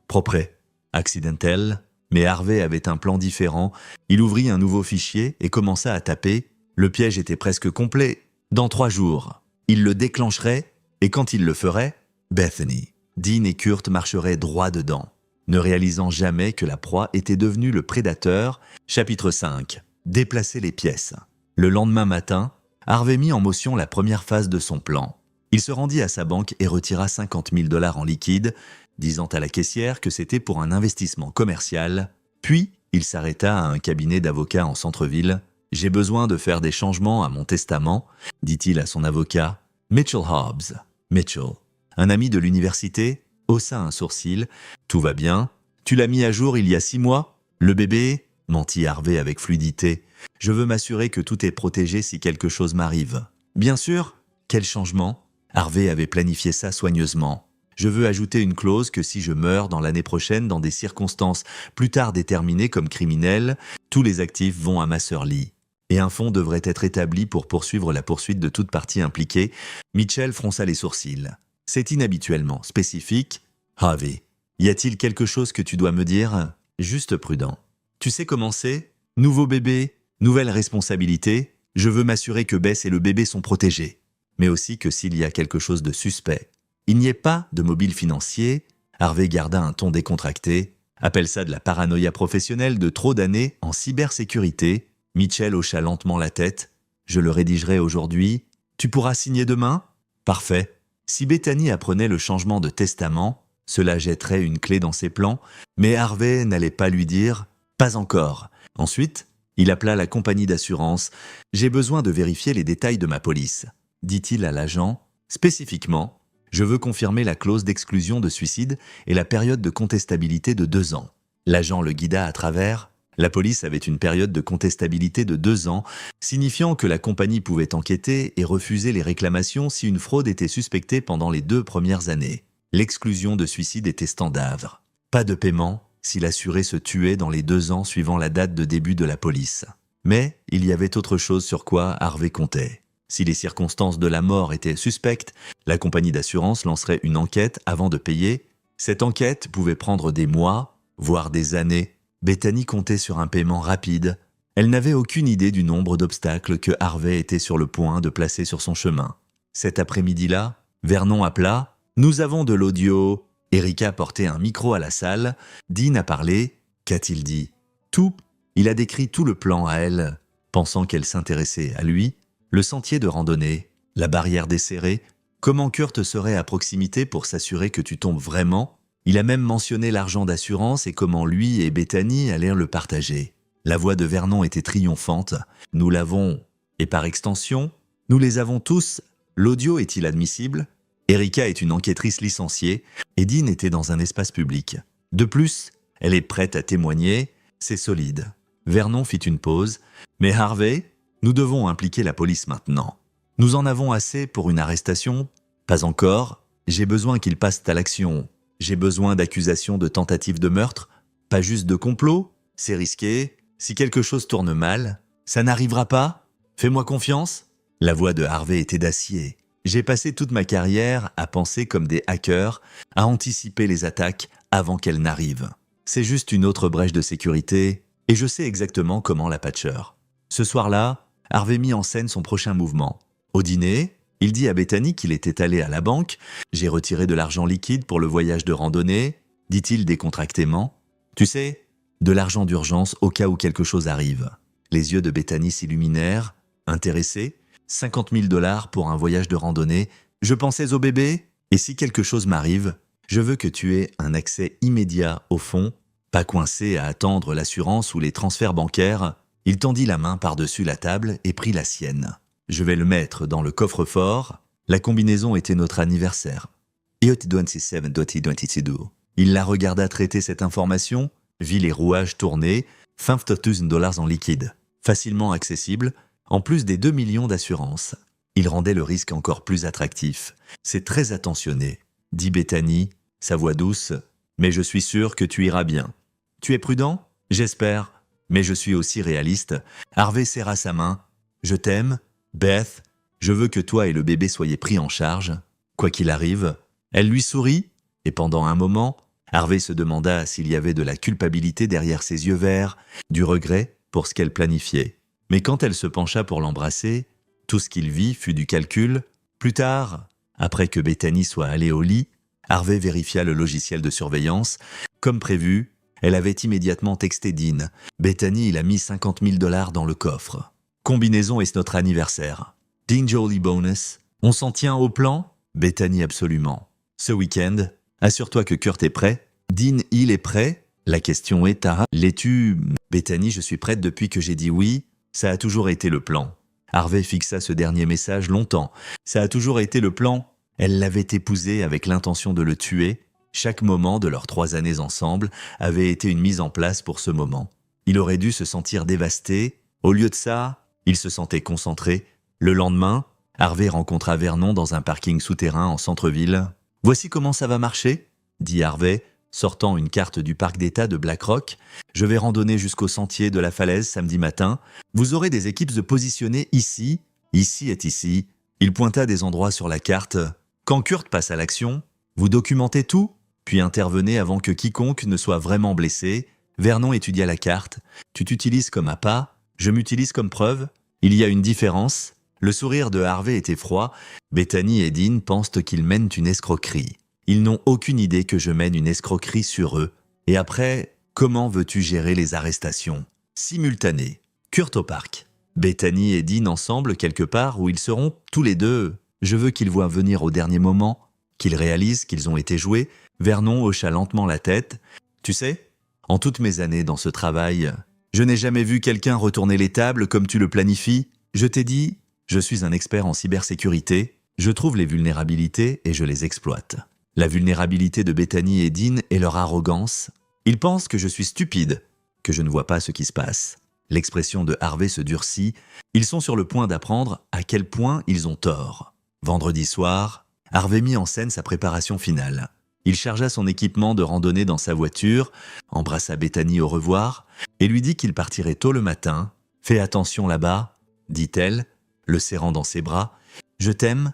Propre. Accidentel. Mais Harvey avait un plan différent. Il ouvrit un nouveau fichier et commença à taper. Le piège était presque complet. Dans 3 jours, il le déclencherait, et quand il le ferait, Bethany, Dean et Kurt marcheraient droit dedans, ne réalisant jamais que la proie était devenue le prédateur. Chapitre 5. Déplacer les pièces. Le lendemain matin, Harvey mit en motion la première phase de son plan. Il se rendit à sa banque et retira 50 000 $ en liquide, disant à la caissière que c'était pour un investissement commercial. Puis, il s'arrêta à un cabinet d'avocats en centre-ville. « J'ai besoin de faire des changements à mon testament », dit-il à son avocat. Mitchell Hobbs. Mitchell, un ami de l'université, haussa un sourcil. « Tout va bien. Tu l'as mis à jour il y a 6 mois ? Le bébé ?» mentit Harvey avec fluidité. « Je veux m'assurer que tout est protégé si quelque chose m'arrive. » « Bien sûr. Quel changement ?» Harvey avait planifié ça soigneusement. Je veux ajouter une clause que si je meurs dans l'année prochaine dans des circonstances plus tard déterminées comme criminelles, tous les actifs vont à ma sœur Lee. Et un fonds devrait être établi pour poursuivre la poursuite de toute partie impliquée. Mitchell fronça les sourcils. C'est inhabituellement spécifique. Harvey, y a-t-il quelque chose que tu dois me dire? Juste prudent. Tu sais comment c'est? Nouveau bébé, nouvelle responsabilité. Je veux m'assurer que Bess et le bébé sont protégés. Mais aussi que s'il y a quelque chose de suspect, il n'y ait pas de mobile financier. Harvey garda un ton décontracté. Appelle ça de la paranoïa professionnelle de trop d'années en cybersécurité. Mitchell hocha lentement la tête. Je le rédigerai aujourd'hui. Tu pourras signer demain? Parfait. Si Bethany apprenait le changement de testament, cela jetterait une clé dans ses plans, mais Harvey n'allait pas lui dire « pas encore ». Ensuite, il appela la compagnie d'assurance. « J'ai besoin de vérifier les détails de ma police », dit-il à l'agent. Spécifiquement, je veux confirmer la clause d'exclusion de suicide et la période de contestabilité de 2 ans. L'agent le guida à travers. La police avait une période de contestabilité de 2 ans, signifiant que la compagnie pouvait enquêter et refuser les réclamations si une fraude était suspectée pendant les 2 premières années. L'exclusion de suicide était standard. Pas de paiement si l'assuré se tuait dans les 2 ans suivant la date de début de la police. Mais il y avait autre chose sur quoi Harvey comptait. Si les circonstances de la mort étaient suspectes, la compagnie d'assurance lancerait une enquête avant de payer. Cette enquête pouvait prendre des mois, voire des années. Bethany comptait sur un paiement rapide. Elle n'avait aucune idée du nombre d'obstacles que Harvey était sur le point de placer sur son chemin. Cet après-midi-là, Vernon appela. « Nous avons de l'audio. » Erika portait un micro à la salle. Dean a parlé. Qu'a-t-il dit? Tout. Il a décrit tout le plan à elle, pensant qu'elle s'intéressait à lui. Le sentier de randonnée, la barrière desserrée, comment Kurt serait à proximité pour s'assurer que tu tombes vraiment. Il a même mentionné l'argent d'assurance et comment lui et Bethany allaient le partager. La voix de Vernon était triomphante. Nous l'avons, et par extension, nous les avons tous. L'audio est-il admissible? Erika est une enquêtrice licenciée et Dean était dans un espace public. De plus, elle est prête à témoigner, c'est solide. Vernon fit une pause. Mais Harvey, nous devons impliquer la police maintenant. Nous en avons assez pour une arrestation? Pas encore. J'ai besoin qu'ils passent à l'action. J'ai besoin d'accusations de tentative de meurtre. Pas juste de complot. C'est risqué. Si quelque chose tourne mal, ça n'arrivera pas. Fais-moi confiance. La voix de Harvey était d'acier. J'ai passé toute ma carrière à penser comme des hackers, à anticiper les attaques avant qu'elles n'arrivent. C'est juste une autre brèche de sécurité et je sais exactement comment la patcher. Ce soir-là, Harvey mit en scène son prochain mouvement. Au dîner, il dit à Bethany qu'il était allé à la banque. « J'ai retiré de l'argent liquide pour le voyage de randonnée », dit-il décontractément. « Tu sais, de l'argent d'urgence au cas où quelque chose arrive. » Les yeux de Bethany s'illuminèrent. Intéressé, 50 000 $ pour un voyage de randonnée. « Je pensais au bébé, et si quelque chose m'arrive, je veux que tu aies un accès immédiat au fonds, pas coincé à attendre l'assurance ou les transferts bancaires. » Il tendit la main par-dessus la table et prit la sienne. Je vais le mettre dans le coffre-fort. La combinaison était notre anniversaire. Il la regarda traiter cette information, vit les rouages tourner, $50,000 en liquide, facilement accessible, en plus des 2 millions d'assurance. Il rendait le risque encore plus attractif. C'est très attentionné, dit Bethany, sa voix douce, mais je suis sûr que tu iras bien. Tu es prudent? J'espère. Mais je suis aussi réaliste. Harvey serra sa main. Je t'aime, Beth. Je veux que toi et le bébé soyez pris en charge. Quoi qu'il arrive. Elle lui sourit, et pendant un moment, Harvey se demanda s'il y avait de la culpabilité derrière ses yeux verts, du regret pour ce qu'elle planifiait. Mais quand elle se pencha pour l'embrasser, tout ce qu'il vit fut du calcul. Plus tard, après que Bethany soit allée au lit, Harvey vérifia le logiciel de surveillance. Comme prévu, elle avait immédiatement texté Dean. Bethany, il a mis 50 000 $ dans le coffre. Combinaison est notre anniversaire. Dean Jolie bonus. On s'en tient au plan? Bethany, absolument. Ce week-end, assure-toi que Kurt est prêt. Dean, il est prêt? La question est l'es-tu? Bethany, je suis prête depuis que j'ai dit oui. Ça a toujours été le plan. Harvey fixa ce dernier message longtemps. Ça a toujours été le plan. Elle l'avait épousé avec l'intention de le tuer. Chaque moment de leurs 3 années ensemble avait été une mise en place pour ce moment. Il aurait dû se sentir dévasté. Au lieu de ça, il se sentait concentré. Le lendemain, Harvey rencontra Vernon dans un parking souterrain en centre-ville. « Voici comment ça va marcher ?» dit Harvey, sortant une carte du parc d'État de Black Rock. « Je vais randonner jusqu'au sentier de la falaise samedi matin. Vous aurez des équipes de positionner ici, ici et ici. » Il pointa des endroits sur la carte. « Quand Kurt passe à l'action, vous documentez tout, puis intervenez avant que quiconque ne soit vraiment blessé. » Vernon étudia la carte. « Tu t'utilises comme appât, je m'utilise comme preuve. Il y a une différence. » Le sourire de Harvey était froid. Bethany et Dean pensent qu'ils mènent une escroquerie. Ils n'ont aucune idée que je mène une escroquerie sur eux. Et après, comment veux-tu gérer les arrestations simultanées? Kurt au parc. Bethany et Dean ensemble quelque part où ils seront tous les deux. Je veux qu'ils voient venir au dernier moment, qu'ils réalisent qu'ils ont été joués. Vernon hocha lentement la tête. Tu sais, en toutes mes années dans ce travail, je n'ai jamais vu quelqu'un retourner les tables comme tu le planifies. Je t'ai dit, je suis un expert en cybersécurité. Je trouve les vulnérabilités et je les exploite. La vulnérabilité de Bethany et Dean est leur arrogance. Ils pensent que je suis stupide, que je ne vois pas ce qui se passe. L'expression de Harvey se durcit. Ils sont sur le point d'apprendre à quel point ils ont tort. Vendredi soir, Harvey mit en scène sa préparation finale. Il chargea son équipement de randonnée dans sa voiture, embrassa Bethany au revoir et lui dit qu'il partirait tôt le matin. « Fais attention là-bas », dit-elle, le serrant dans ses bras. « Je t'aime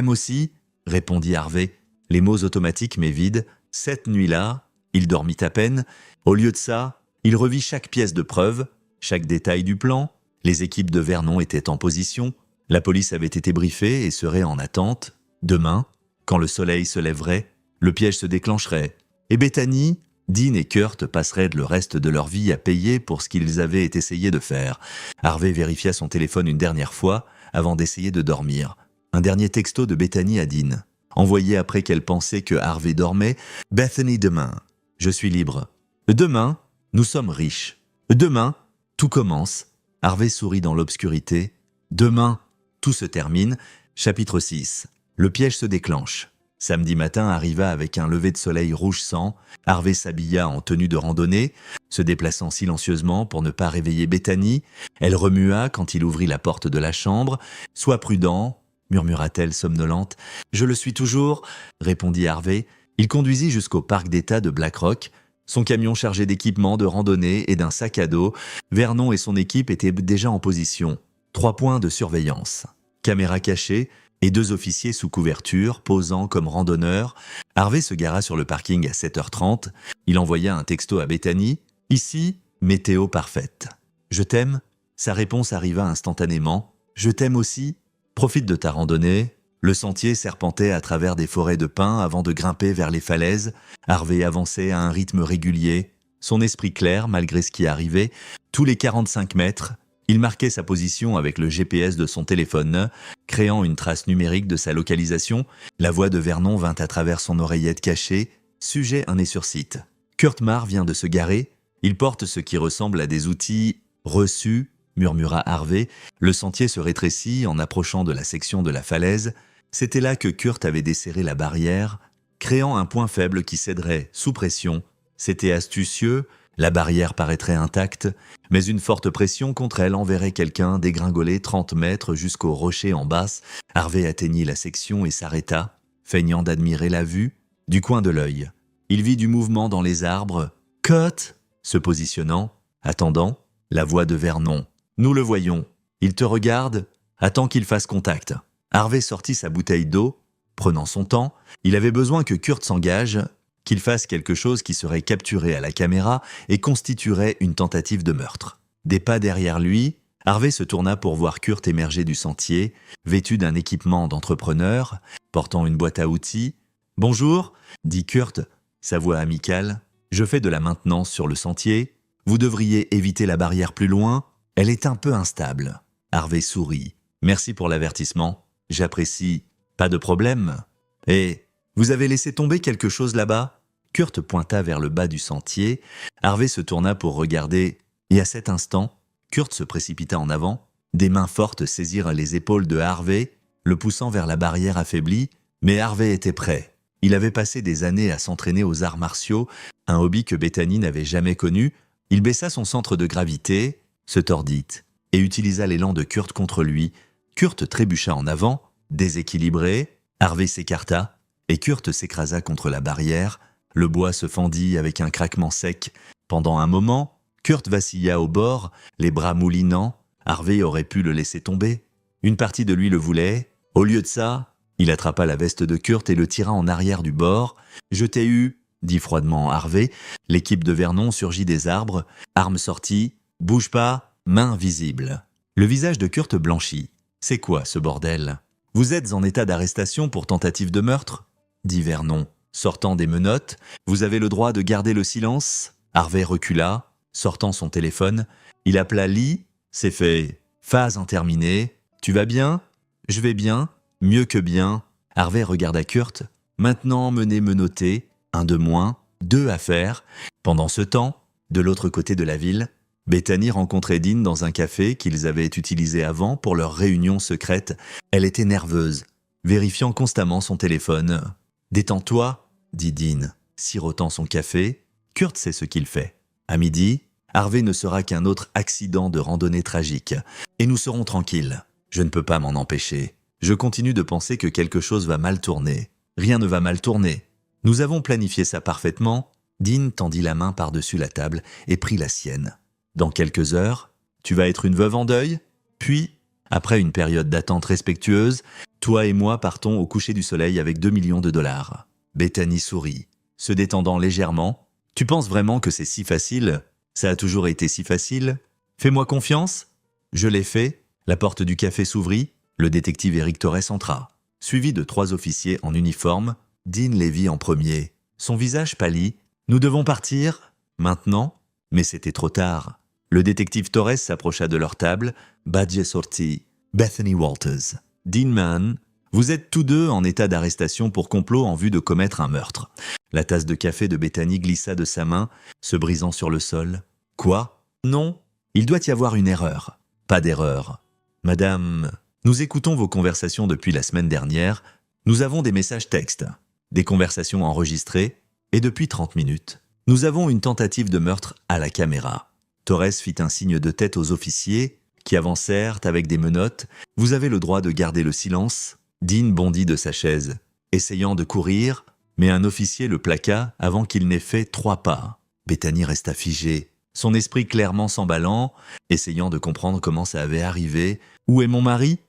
aussi », répondit Harvey, les mots automatiques mais vides. Cette nuit-là, il dormit à peine. Au lieu de ça, il revit chaque pièce de preuve, chaque détail du plan. Les équipes de Vernon étaient en position. La police avait été briefée et serait en attente. Demain, quand le soleil se lèverait, le piège se déclencherait. Et Bethany, Dean et Kurt passeraient le reste de leur vie à payer pour ce qu'ils avaient essayé de faire. Harvey vérifia son téléphone une dernière fois avant d'essayer de dormir. Un dernier texto de Bethany à Dean. Envoyé après qu'elle pensait que Harvey dormait. « Bethany, demain, je suis libre. Demain, nous sommes riches. Demain, tout commence. » Harvey sourit dans l'obscurité. « Demain, tout se termine. » Chapitre 6. Le piège se déclenche. Samedi matin arriva avec un lever de soleil rouge sang. Harvey s'habilla en tenue de randonnée, se déplaçant silencieusement pour ne pas réveiller Bethany. Elle remua quand il ouvrit la porte de la chambre. « Sois prudent », murmura-t-elle somnolente. « Je le suis toujours », répondit Harvey. Il conduisit jusqu'au parc d'État de Black Rock. Son camion chargé d'équipements de randonnée et d'un sac à dos. Vernon et son équipe étaient déjà en position. 3 points de surveillance. Caméra cachée et 2 officiers sous couverture, posant comme randonneurs. Harvey se gara sur le parking à 7h30. Il envoya un texto à Bethany. « Ici, météo parfaite. Je t'aime ?» Sa réponse arriva instantanément. « Je t'aime aussi. Profite de ta randonnée. » Le sentier serpentait à travers des forêts de pins avant de grimper vers les falaises. Harvey avançait à un rythme régulier, son esprit clair malgré ce qui arrivait. Tous les 45 mètres, il marquait sa position avec le GPS de son téléphone, créant une trace numérique de sa localisation. La voix de Vernon vint à travers son oreillette cachée. « Sujet un est sur site. Kurt Marr vient de se garer. Il porte ce qui ressemble à des outils reçus, » murmura Harvey. Le sentier se rétrécit en approchant de la section de la falaise. C'était là que Kurt avait desserré la barrière, créant un point faible qui céderait sous pression. C'était astucieux, la barrière paraîtrait intacte, mais une forte pression contre elle enverrait quelqu'un dégringoler 30 mètres jusqu'au rocher en basse. Harvey atteignit la section et s'arrêta, feignant d'admirer la vue du coin de l'œil. Il vit du mouvement dans les arbres. « Cut !» se positionnant, attendant, la voix de Vernon. « Nous le voyons. Il te regarde. Attends qu'il fasse contact. » Harvey sortit sa bouteille d'eau, prenant son temps. Il avait besoin que Kurt s'engage, qu'il fasse quelque chose qui serait capturé à la caméra et constituerait une tentative de meurtre. Des pas derrière lui, Harvey se tourna pour voir Kurt émerger du sentier, vêtu d'un équipement d'entrepreneur, portant une boîte à outils. « Bonjour », dit Kurt, sa voix amicale. « Je fais de la maintenance sur le sentier. Vous devriez éviter la barrière plus loin. Elle est un peu instable. » Harvey sourit. « Merci pour l'avertissement. J'apprécie. Pas de problème. Et vous avez laissé tomber quelque chose là-bas ?» Kurt pointa vers le bas du sentier. Harvey se tourna pour regarder. Et à cet instant, Kurt se précipita en avant. Des mains fortes saisirent les épaules de Harvey, le poussant vers la barrière affaiblie. Mais Harvey était prêt. Il avait passé des années à s'entraîner aux arts martiaux, un hobby que Bethany n'avait jamais connu. Il baissa son centre de gravité, se tordit, et utilisa l'élan de Kurt contre lui. Kurt trébucha en avant, déséquilibré, Harvey s'écarta, et Kurt s'écrasa contre la barrière. Le bois se fendit avec un craquement sec. Pendant un moment, Kurt vacilla au bord, les bras moulinants. Harvey aurait pu le laisser tomber. Une partie de lui le voulait. Au lieu de ça, il attrapa la veste de Kurt et le tira en arrière du bord. « Je t'ai eu », dit froidement Harvey. L'équipe de Vernon surgit des arbres, armes sorties. « Bouge pas, main visible ». Le visage de Kurt blanchit. « C'est quoi ce bordel ? Vous êtes en état d'arrestation pour tentative de meurtre ?» dit Vernon, sortant des menottes. « Vous avez le droit de garder le silence ?» Harvey recula, sortant son téléphone. Il appela Lee. « C'est fait. Phase terminée. Tu vas bien ?»« Je vais bien. Mieux que bien. » Harvey regarda Kurt. « Maintenant, menez menotté. Un de moins. 2 à faire. » Pendant ce temps, de l'autre côté de la ville, Bethany rencontrait Dean dans un café qu'ils avaient utilisé avant pour leur réunion secrète. Elle était nerveuse, vérifiant constamment son téléphone. « Détends-toi, » dit Dean, sirotant son café. Kurt sait ce qu'il fait. À midi, Harvey ne sera qu'un autre accident de randonnée tragique. Et nous serons tranquilles. Je ne peux pas m'en empêcher. Je continue de penser que quelque chose va mal tourner. Rien ne va mal tourner. Nous avons planifié ça parfaitement. Dean tendit la main par-dessus la table et prit la sienne. Dans quelques heures, tu vas être une veuve en deuil. Puis, après une période d'attente respectueuse, toi et moi partons au coucher du soleil avec 2 millions de dollars. Bethany sourit, se détendant légèrement. Tu penses vraiment que c'est si facile ? Ça a toujours été si facile ? Fais-moi confiance ? Je l'ai fait. La porte du café s'ouvrit. Le détective Eric Torres entra, suivi de 3 officiers en uniforme. Dean les vit en premier. Son visage pâlit. Nous devons partir ? Maintenant ? Mais c'était trop tard. Le détective Torres s'approcha de leur table. Badge sorti. Bethany Walters. Dean Mann. Vous êtes tous deux en état d'arrestation pour complot en vue de commettre un meurtre. La tasse de café de Bethany glissa de sa main, se brisant sur le sol. Quoi ? Non. Il doit y avoir une erreur. Pas d'erreur. Madame, nous écoutons vos conversations depuis la semaine dernière. Nous avons des messages textes, des conversations enregistrées, et depuis 30 minutes, nous avons une tentative de meurtre à la caméra. Torres fit un signe de tête aux officiers, qui avancèrent avec des menottes. Vous avez le droit de garder le silence. Dean bondit de sa chaise, essayant de courir, mais un officier le plaqua avant qu'il n'ait fait 3 pas. Bethany resta figée, son esprit clairement s'emballant, essayant de comprendre comment ça avait arrivé. « Où est mon mari ?»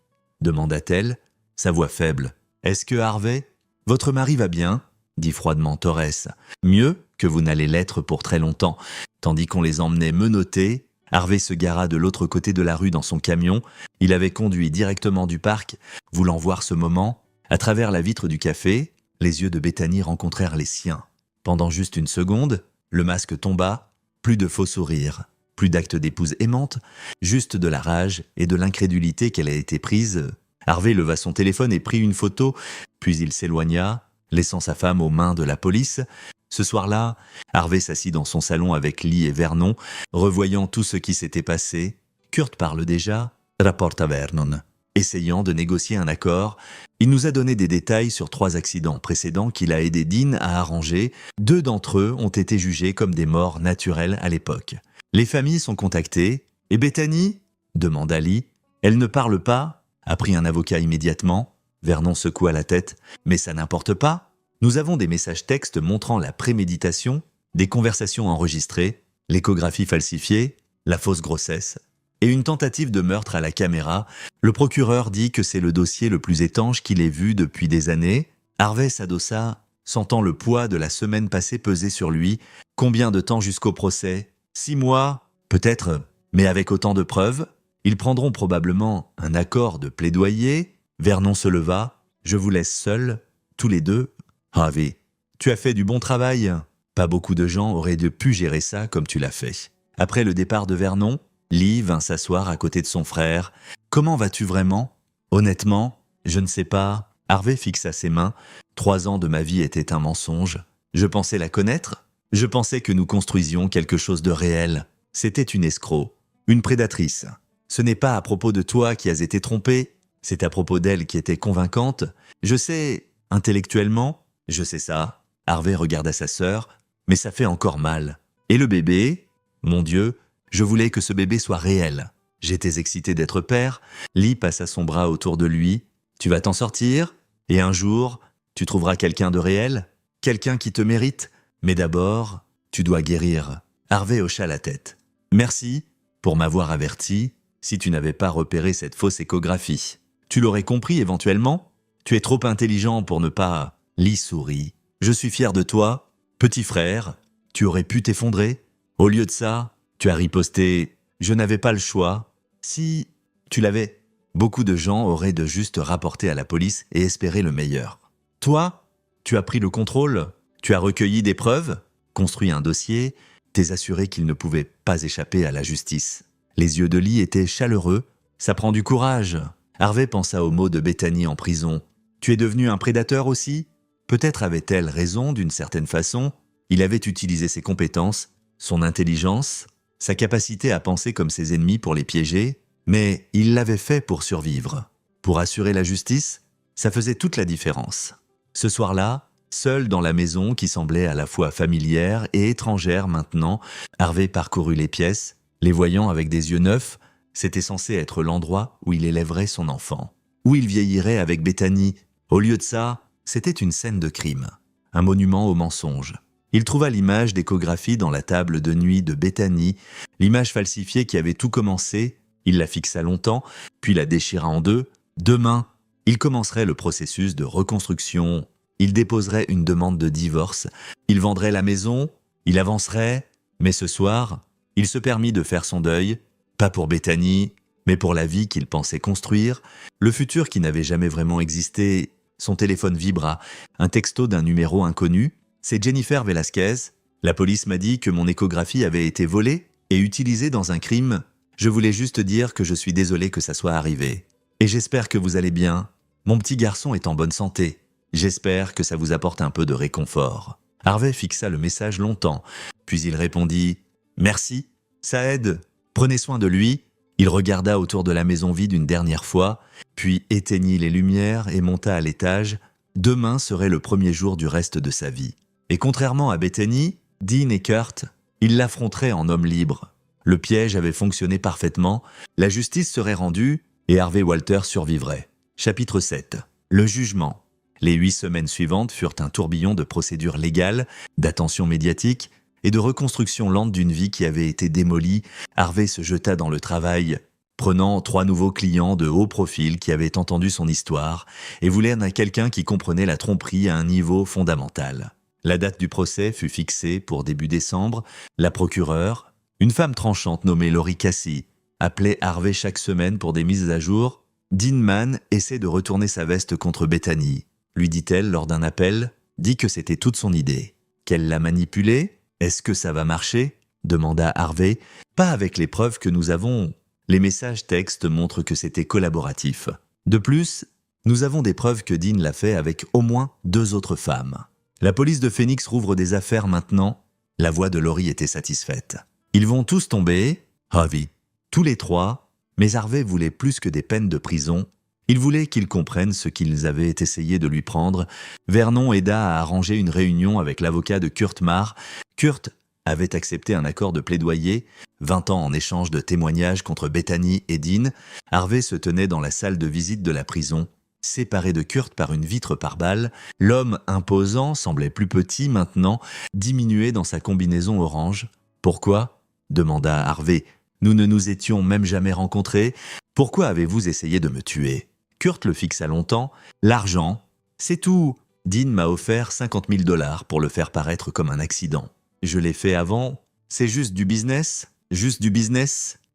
demanda-t-elle, sa voix faible. « Est-ce que Harvey ? Votre mari va bien ?» dit froidement Torres. « Mieux que vous n'allez l'être pour très longtemps. » Tandis qu'on les emmenait menottés, Harvey se gara de l'autre côté de la rue dans son camion. Il avait conduit directement du parc, voulant voir ce moment. À travers la vitre du café, les yeux de Bethany rencontrèrent les siens. Pendant juste une seconde, le masque tomba. Plus de faux sourires, plus d'actes d'épouse aimante, juste de la rage et de l'incrédulité qu'elle a été prise. Harvey leva son téléphone et prit une photo, puis il s'éloigna, laissant sa femme aux mains de la police. Ce soir-là, Harvey s'assit dans son salon avec Lee et Vernon, revoyant tout ce qui s'était passé. Kurt parle déjà, rapporta Vernon, essayant de négocier un accord. Il nous a donné des détails sur 3 accidents précédents qu'il a aidé Dean à arranger. 2 d'entre eux ont été jugés comme des morts naturelles à l'époque. Les familles sont contactées. « Et Bethany ?» demanda Lee. « Elle ne parle pas ?» a pris un avocat immédiatement. Vernon secoua la tête. « Mais ça n'importe pas. Nous avons des messages textes montrant la préméditation, des conversations enregistrées, l'échographie falsifiée, la fausse grossesse et une tentative de meurtre à la caméra. Le procureur dit que c'est le dossier le plus étanche qu'il ait vu depuis des années. » Harvey s'adossa, sentant le poids de la semaine passée peser sur lui. Combien de temps jusqu'au procès ? 6 mois ? Peut-être, mais avec autant de preuves. Ils prendront probablement un accord de plaidoyer. Vernon se leva. « Je vous laisse seuls, tous les deux. » Harvey, tu as fait du bon travail. Pas beaucoup de gens auraient pu gérer ça comme tu l'as fait. Après le départ de Vernon, Lee vint s'asseoir à côté de son frère. « Comment vas-tu vraiment ? » « Honnêtement, je ne sais pas. » Harvey fixa ses mains. « 3 ans de ma vie étaient un mensonge. Je pensais la connaître. Je pensais que nous construisions quelque chose de réel. C'était une escroc, une prédatrice. Ce n'est pas à propos de toi qui as été trompé. C'est à propos d'elle qui était convaincante. Je sais, intellectuellement, je sais ça. » Harvey regarda sa sœur. « Mais ça fait encore mal. Et le bébé ? Mon Dieu, je voulais que ce bébé soit réel. J'étais excité d'être père. Lee passa son bras autour de lui. Tu vas t'en sortir, et un jour, tu trouveras quelqu'un de réel, quelqu'un qui te mérite. Mais d'abord, tu dois guérir. Harvey hocha la tête. Merci pour m'avoir averti si tu n'avais pas repéré cette fausse échographie. Tu l'aurais compris éventuellement. Tu es trop intelligent pour ne pas... Lee sourit. Je suis fier de toi. Petit frère, tu aurais pu t'effondrer. Au lieu de ça, tu as riposté. Je n'avais pas le choix. Si tu l'avais, beaucoup de gens auraient de juste rapporter à la police et espérer le meilleur. Toi, tu as pris le contrôle. Tu as recueilli des preuves, construit un dossier, t'es assuré qu'il ne pouvait pas échapper à la justice. Les yeux de Lee étaient chaleureux. Ça prend du courage. Harvey pensa aux mots de Bethany en prison. Tu es devenu un prédateur aussi ? Peut-être avait-elle raison d'une certaine façon. Il avait utilisé ses compétences, son intelligence, sa capacité à penser comme ses ennemis pour les piéger, mais il l'avait fait pour survivre. Pour assurer la justice, ça faisait toute la différence. Ce soir-là, seul dans la maison qui semblait à la fois familière et étrangère maintenant, Harvey parcourut les pièces, les voyant avec des yeux neufs. C'était censé être l'endroit où il élèverait son enfant, où il vieillirait avec Bethany. Au lieu de ça, c'était une scène de crime, un monument au mensonge. Il trouva l'image d'échographie dans la table de nuit de Bethany, l'image falsifiée qui avait tout commencé. Il la fixa longtemps, puis la déchira en deux. Demain, il commencerait le processus de reconstruction. Il déposerait une demande de divorce. Il vendrait la maison, il avancerait. Mais ce soir, il se permit de faire son deuil, pas pour Bethany, mais pour la vie qu'il pensait construire, le futur qui n'avait jamais vraiment existé. Son téléphone vibra, un texto d'un numéro inconnu. C'est Jennifer Velasquez. La police m'a dit que mon échographie avait été volée et utilisée dans un crime. Je voulais juste dire que je suis désolé que ça soit arrivé. Et j'espère que vous allez bien. Mon petit garçon est en bonne santé. J'espère que ça vous apporte un peu de réconfort. Harvey fixa le message longtemps, puis il répondit « Merci, ça aide. Prenez soin de lui. » Il regarda autour de la maison vide une dernière fois, puis éteignit les lumières et monta à l'étage. Demain serait le premier jour du reste de sa vie. Et contrairement à Bethany, Dean et Kurt, il l'affronterait en homme libre. Le piège avait fonctionné parfaitement, la justice serait rendue et Harvey Walter survivrait. Chapitre 7. Le jugement. Les 8 semaines suivantes furent un tourbillon de procédures légales, d'attention médiatique et de reconstruction lente d'une vie qui avait été démolie. Harvey se jeta dans le travail, prenant 3 nouveaux clients de haut profil qui avaient entendu son histoire et voulaient quelqu'un qui comprenait la tromperie à un niveau fondamental. La date du procès fut fixée pour début décembre. La procureure, une femme tranchante nommée Laurie Cassie, appelait Harvey chaque semaine pour des mises à jour. Dean Mann essaie de retourner sa veste contre Bethany, lui dit-elle lors d'un appel, dit que c'était toute son idée. Qu'elle l'a manipulé ? Est-ce que ça va marcher ? Demanda Harvey. Pas avec les preuves que nous avons. Les messages textes montrent que c'était collaboratif. De plus, nous avons des preuves que Dean l'a fait avec au moins 2 autres femmes. La police de Phoenix rouvre des affaires maintenant. La voix de Laurie était satisfaite. Ils vont tous tomber, Harvey, tous les 3, mais Harvey voulait plus que des peines de prison. Il voulait qu'ils comprennent ce qu'ils avaient essayé de lui prendre. Vernon aida à arranger une réunion avec l'avocat de Kurt Marr. Kurt avait accepté un accord de plaidoyer, 20 ans en échange de témoignages contre Bethany et Dean. Harvey se tenait dans la salle de visite de la prison. Séparé de Kurt par une vitre par balle, l'homme imposant semblait plus petit maintenant, diminué dans sa combinaison orange. « Pourquoi ?» demanda Harvey. « Nous ne nous étions même jamais rencontrés. Pourquoi avez-vous essayé de me tuer ?» Kurt le fixa longtemps. « L'argent, c'est tout. Dean m'a offert 50 000 $ pour le faire paraître comme un accident. Je l'ai fait avant. C'est juste du business,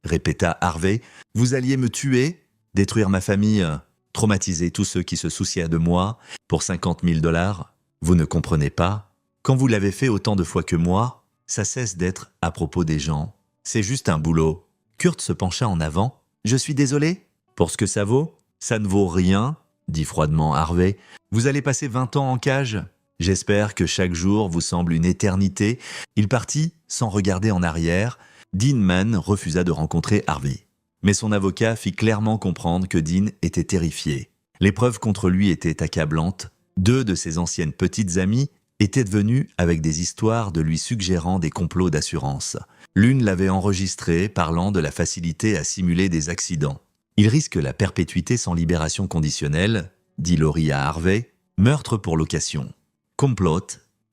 répéta Harvey. Vous alliez me tuer, détruire ma famille, traumatiser tous ceux qui se souciaient de moi pour 50 000 $. Vous ne comprenez pas. Quand vous l'avez fait autant de fois que moi, ça cesse d'être à propos des gens. C'est juste un boulot. » Kurt se pencha en avant. « Je suis désolé. Pour ce que ça vaut, ça ne vaut rien, » dit froidement Harvey. « Vous allez passer 20 ans en cage. J'espère que chaque jour vous semble une éternité. » Il partit sans regarder en arrière. Dean Mann refusa de rencontrer Harvey. Mais son avocat fit clairement comprendre que Dean était terrifié. Les preuves contre lui étaient accablantes. 2 de ses anciennes petites amies, était venue avec des histoires de lui suggérant des complots d'assurance. L'une l'avait enregistré parlant de la facilité à simuler des accidents. Il risque la perpétuité sans libération conditionnelle, dit Laurie à Harvey, meurtre pour location. Complot,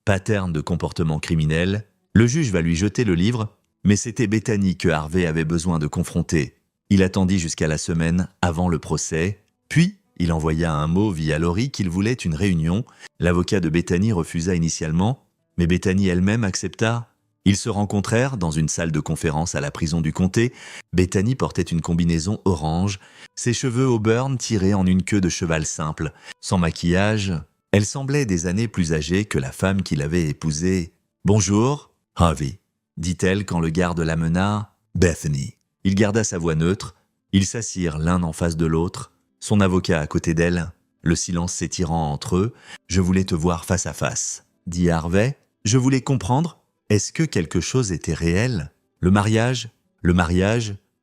pattern de comportement criminel, le juge va lui jeter le livre, mais c'était Bethany que Harvey avait besoin de confronter. Il attendit jusqu'à la semaine avant le procès, puis il envoya un mot via Laurie qu'il voulait une réunion. L'avocat de Bethany refusa initialement, mais Bethany elle-même accepta. Ils se rencontrèrent dans une salle de conférence à la prison du comté. Bethany portait une combinaison orange, ses cheveux auburn tirés en une queue de cheval simple. Sans maquillage, elle semblait des années plus âgée que la femme qui l'avait épousée. « Bonjour, Harvey », dit-elle quand le garde l'amena. « Bethany ». Il garda sa voix neutre. Ils s'assirent l'un en face de l'autre, son avocat à côté d'elle, le silence s'étirant entre eux. « Je voulais te voir face à face », dit Harvey. « Je voulais comprendre. Est-ce que quelque chose était réel? Le mariage,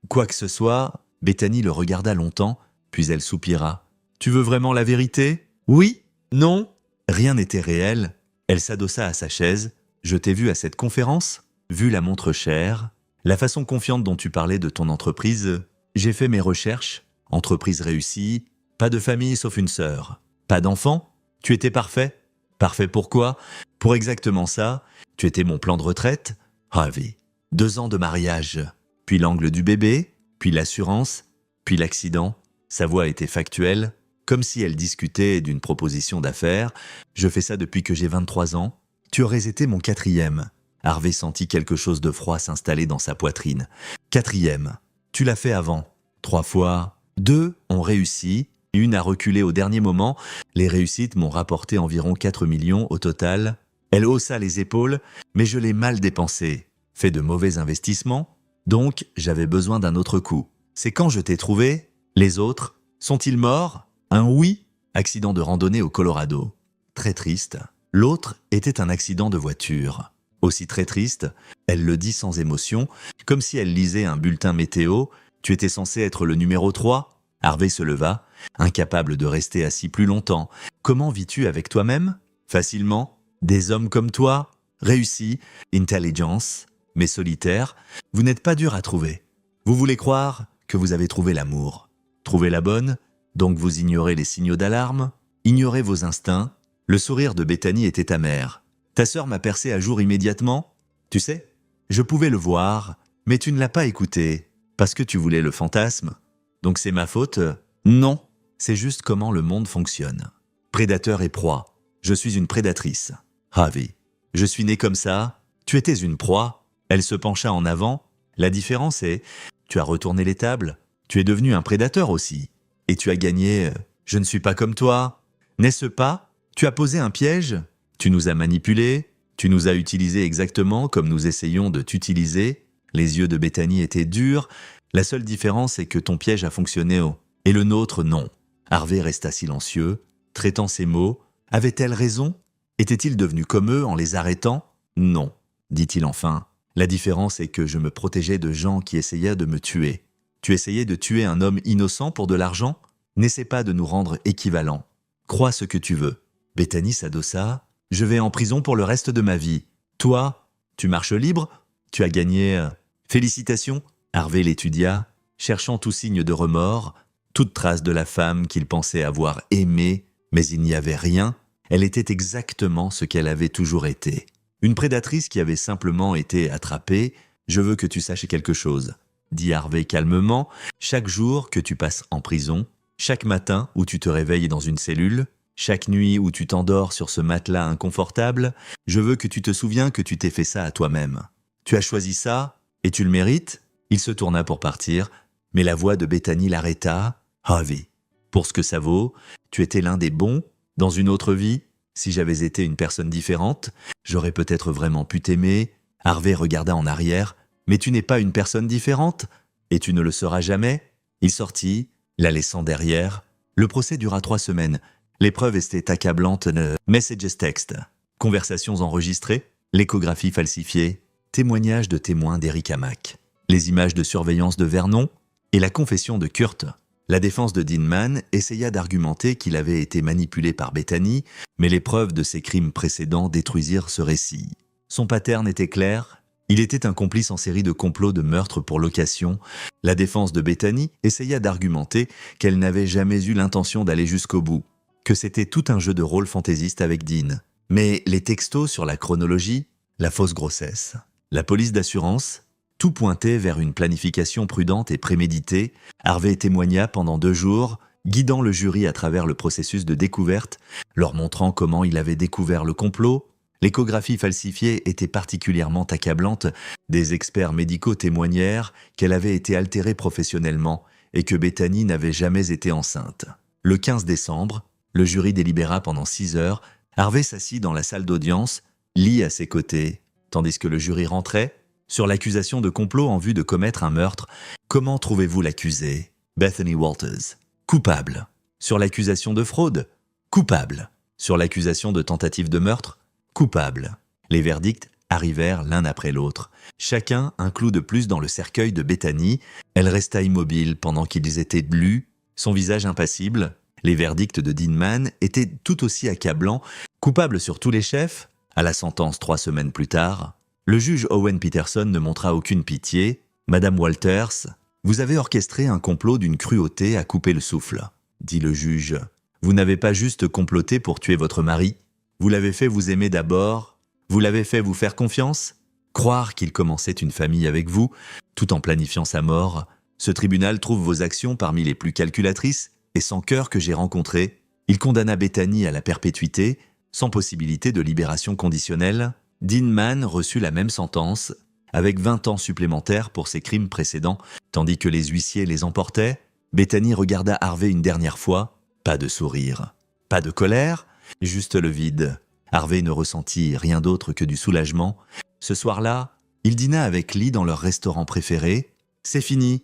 quoi que ce soit ?» Bethany le regarda longtemps, puis elle soupira. « Tu veux vraiment la vérité? Oui? Non ?» Rien n'était réel. Elle s'adossa à sa chaise. « Je t'ai vu à cette conférence, vu la montre chère, la façon confiante dont tu parlais de ton entreprise. J'ai fait mes recherches. Entreprise réussie, pas de famille sauf une sœur. Pas d'enfant? Tu étais parfait? Parfait pourquoi? Pour exactement ça. Tu étais mon plan de retraite? Harvey. 2 ans de mariage. Puis l'angle du bébé, puis l'assurance, puis l'accident. Sa voix était factuelle, comme si elle discutait d'une proposition d'affaires. Je fais ça depuis que j'ai 23 ans. Tu aurais été mon 4e. Harvey sentit quelque chose de froid s'installer dans sa poitrine. 4e. Tu l'as fait avant. 3 fois. 2 ont réussi. 1 a reculé au dernier moment. Les réussites m'ont rapporté environ 4 millions au total. Elle haussa les épaules, mais je l'ai mal dépensé. Fait de mauvais investissements. Donc, j'avais besoin d'un autre coup. C'est quand je t'ai trouvé. Les autres, sont-ils morts? Un oui. Accident de randonnée au Colorado. Très triste. L'autre était un accident de voiture. Aussi très triste, elle le dit sans émotion, comme si elle lisait un bulletin météo. Tu étais censé être le numéro 3. Harvey se leva, incapable de rester assis plus longtemps. Comment vis-tu avec toi-même? Facilement. Des hommes comme toi, réussis, intelligence, mais solitaires, vous n'êtes pas dur à trouver. Vous voulez croire que vous avez trouvé l'amour. Trouvé la bonne, donc vous ignorez les signaux d'alarme, ignorez vos instincts. Le sourire de Bethany était amer. Ta sœur m'a percé à jour immédiatement. Tu sais, je pouvais le voir, mais tu ne l'as pas écouté, parce que tu voulais le fantasme. Donc c'est ma faute? Non, c'est juste comment le monde fonctionne. Prédateur et proie. Je suis une prédatrice. Harvey. Je suis né comme ça. Tu étais une proie. Elle se pencha en avant. La différence est, tu as retourné les tables. Tu es devenu un prédateur aussi. Et tu as gagné. Je ne suis pas comme toi. N'est-ce pas? Tu as posé un piège. Tu nous as manipulés. Tu nous as utilisés exactement comme nous essayons de t'utiliser. Les yeux de Bethany étaient durs. La seule différence est que ton piège a fonctionné et le nôtre non. Harvey resta silencieux, traitant ses mots. Avait-elle raison? Était-il devenu comme eux en les arrêtant? Non, dit-il enfin. La différence est que je me protégeais de gens qui essayaient de me tuer. Tu essayais de tuer un homme innocent pour de l'argent? N'essaie pas de nous rendre équivalents. Crois ce que tu veux. Bethany s'adossa. Je vais en prison pour le reste de ma vie. Toi, tu marches libre? Tu as gagné. Félicitations. Harvey l'étudia, cherchant tout signe de remords, toute trace de la femme qu'il pensait avoir aimée, mais il n'y avait rien. Elle était exactement ce qu'elle avait toujours été. Une prédatrice qui avait simplement été attrapée. Je veux que tu saches quelque chose, dit Harvey calmement. Chaque jour que tu passes en prison, chaque matin où tu te réveilles dans une cellule, chaque nuit où tu t'endors sur ce matelas inconfortable, je veux que tu te souviens que tu t'es fait ça à toi-même. Tu as choisi ça et tu le mérites? Il se tourna pour partir, mais la voix de Bethany l'arrêta. « Harvey, pour ce que ça vaut, tu étais l'un des bons. Dans une autre vie, si j'avais été une personne différente, j'aurais peut-être vraiment pu t'aimer. » Harvey regarda en arrière. « Mais tu n'es pas une personne différente, et tu ne le seras jamais. » Il sortit, la laissant derrière. Le procès dura 3 semaines. L'épreuve était accablante. Messages texte, conversations enregistrées, l'échographie falsifiée, témoignages de témoins d'Eric Hamack. Les images de surveillance de Vernon et la confession de Kurt. La défense de Dinman essaya d'argumenter qu'il avait été manipulé par Bethany, mais les preuves de ses crimes précédents détruisirent ce récit. Son pattern était clair. Il était un complice en série de complots de meurtre pour location. La défense de Bethany essaya d'argumenter qu'elle n'avait jamais eu l'intention d'aller jusqu'au bout, que c'était tout un jeu de rôle fantaisiste avec Dean. Mais les textos sur la chronologie, la fausse grossesse, la police d'assurance, tout pointait vers une planification prudente et préméditée. Harvey témoigna pendant 2 jours, guidant le jury à travers le processus de découverte, leur montrant comment il avait découvert le complot. L'échographie falsifiée était particulièrement accablante. Des experts médicaux témoignèrent qu'elle avait été altérée professionnellement et que Bethany n'avait jamais été enceinte. Le 15 décembre, le jury délibéra pendant 6 heures. Harvey s'assit dans la salle d'audience, Lee à ses côtés, tandis que le jury rentrait. Sur l'accusation de complot en vue de commettre un meurtre, comment trouvez-vous l'accusé? Bethany Walters. Coupable. Sur l'accusation de fraude? Coupable. Sur l'accusation de tentative de meurtre? Coupable. Les verdicts arrivèrent l'un après l'autre. Chacun un clou de plus dans le cercueil de Bethany. Elle resta immobile pendant qu'ils étaient lus, son visage impassible. Les verdicts de Dinman étaient tout aussi accablants. Coupable sur tous les chefs. À la sentence 3 semaines plus tard, le juge Owen Peterson ne montra aucune pitié. « Madame Walters, vous avez orchestré un complot d'une cruauté à couper le souffle, » dit le juge. « Vous n'avez pas juste comploté pour tuer votre mari. Vous l'avez fait vous aimer d'abord. Vous l'avez fait vous faire confiance. Croire qu'il commençait une famille avec vous, tout en planifiant sa mort. Ce tribunal trouve vos actions parmi les plus calculatrices et sans cœur que j'ai rencontrées. Il condamna Bethany à la perpétuité, sans possibilité de libération conditionnelle. Dinman reçut la même sentence, avec 20 ans supplémentaires pour ses crimes précédents, tandis que les huissiers les emportaient. Bethany regarda Harvey une dernière fois. Pas de sourire, pas de colère, juste le vide. Harvey ne ressentit rien d'autre que du soulagement. Ce soir-là, il dîna avec Lee dans leur restaurant préféré. « C'est fini »,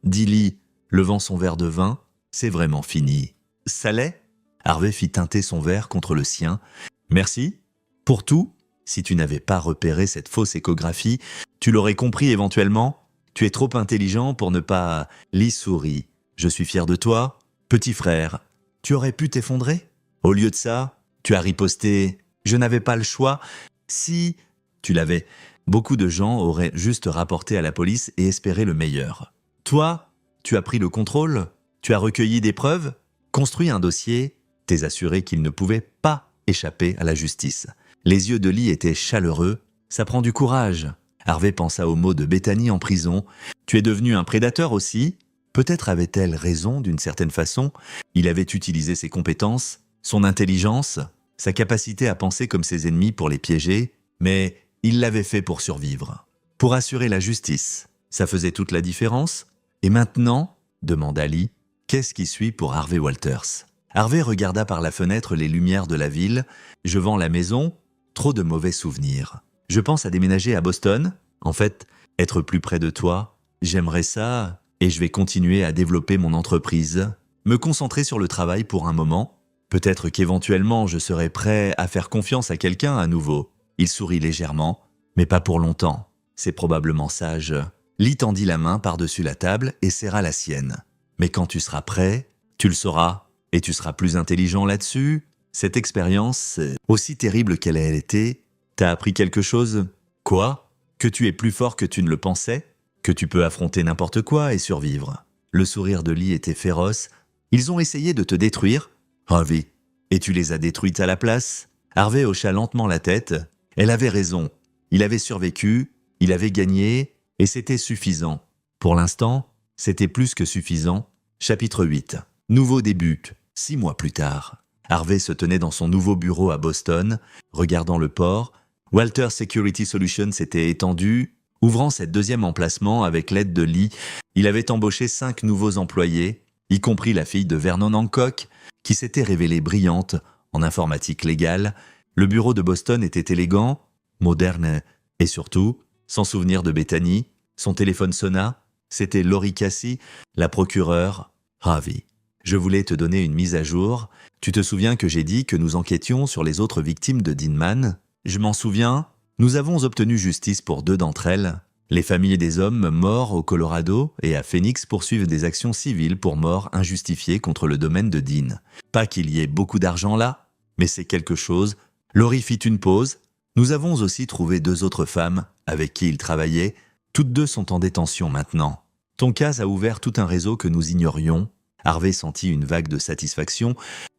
dit Lee, levant son verre de vin. « C'est vraiment fini. »« Ça l'est ?» Harvey fit teinter son verre contre le sien. « Merci. Pour tout. Si tu n'avais pas repéré cette fausse échographie, tu l'aurais compris éventuellement. Tu es trop intelligent pour ne pas... » Lee sourit. « Je suis fier de toi. Petit frère, tu aurais pu t'effondrer. Au lieu de ça, tu as riposté. Je n'avais pas le choix. Si tu l'avais, beaucoup de gens auraient juste rapporté à la police et espéré le meilleur. Toi, tu as pris le contrôle. Tu as recueilli des preuves, construit un dossier, t'es assuré qu'il ne pouvait pas échapper à la justice. » Les yeux de Lee étaient chaleureux. « Ça prend du courage. » Harvey pensa aux mots de Bethany en prison. « Tu es devenu un prédateur aussi. » Peut-être avait-elle raison d'une certaine façon. Il avait utilisé ses compétences, son intelligence, sa capacité à penser comme ses ennemis pour les piéger, mais il l'avait fait pour survivre, pour assurer la justice. Ça faisait toute la différence. Et maintenant, demanda Lee, qu'est-ce qui suit pour Harvey Walters? Harvey regarda par la fenêtre les lumières de la ville. « Je vends la maison. Trop de mauvais souvenirs. Je pense à déménager à Boston. En fait, être plus près de toi. J'aimerais ça et je vais continuer à développer mon entreprise. Me concentrer sur le travail pour un moment. Peut-être qu'éventuellement je serai prêt à faire confiance à quelqu'un à nouveau. » Il sourit légèrement, mais pas pour longtemps. C'est probablement sage. Lee tendit la main par-dessus la table et serra la sienne. « Mais quand tu seras prêt, tu le sauras. Et tu seras plus intelligent là-dessus. Cette expérience, aussi terrible qu'elle ait été, t'a appris quelque chose? Quoi? Que tu es plus fort que tu ne le pensais? Que tu peux affronter n'importe quoi et survivre. » Le sourire de Lee était féroce. « Ils ont essayé de te détruire, Harvey, et tu les as détruites à la place. » Harvey hocha lentement la tête. Elle avait raison. Il avait survécu, il avait gagné, et c'était suffisant. Pour l'instant, c'était plus que suffisant. Chapitre 8. Nouveau début. 6 mois plus tard. Harvey se tenait dans son nouveau bureau à Boston, regardant le port. Walter Security Solutions s'était étendu. Ouvrant cette deuxième emplacement avec l'aide de Lee, il avait embauché 5 nouveaux employés, y compris la fille de Vernon Hancock, qui s'était révélée brillante en informatique légale. Le bureau de Boston était élégant, moderne et surtout, sans souvenir de Bethany. Son téléphone sonna. C'était Laurie Cassie, la procureure. « Harvey, je voulais te donner une mise à jour. Tu te souviens que j'ai dit que nous enquêtions sur les autres victimes de Dinman? Je m'en souviens. Nous avons obtenu justice pour 2 d'entre elles. Les familles des hommes morts au Colorado et à Phoenix poursuivent des actions civiles pour mort injustifiée contre le domaine de Dean. Pas qu'il y ait beaucoup d'argent là, mais c'est quelque chose. Laurie fit une pause. Nous avons aussi trouvé 2 autres femmes avec qui il travaillait. Toutes 2 sont en détention maintenant. Ton cas a ouvert tout un réseau que nous ignorions. Harvey sentit une vague de satisfaction.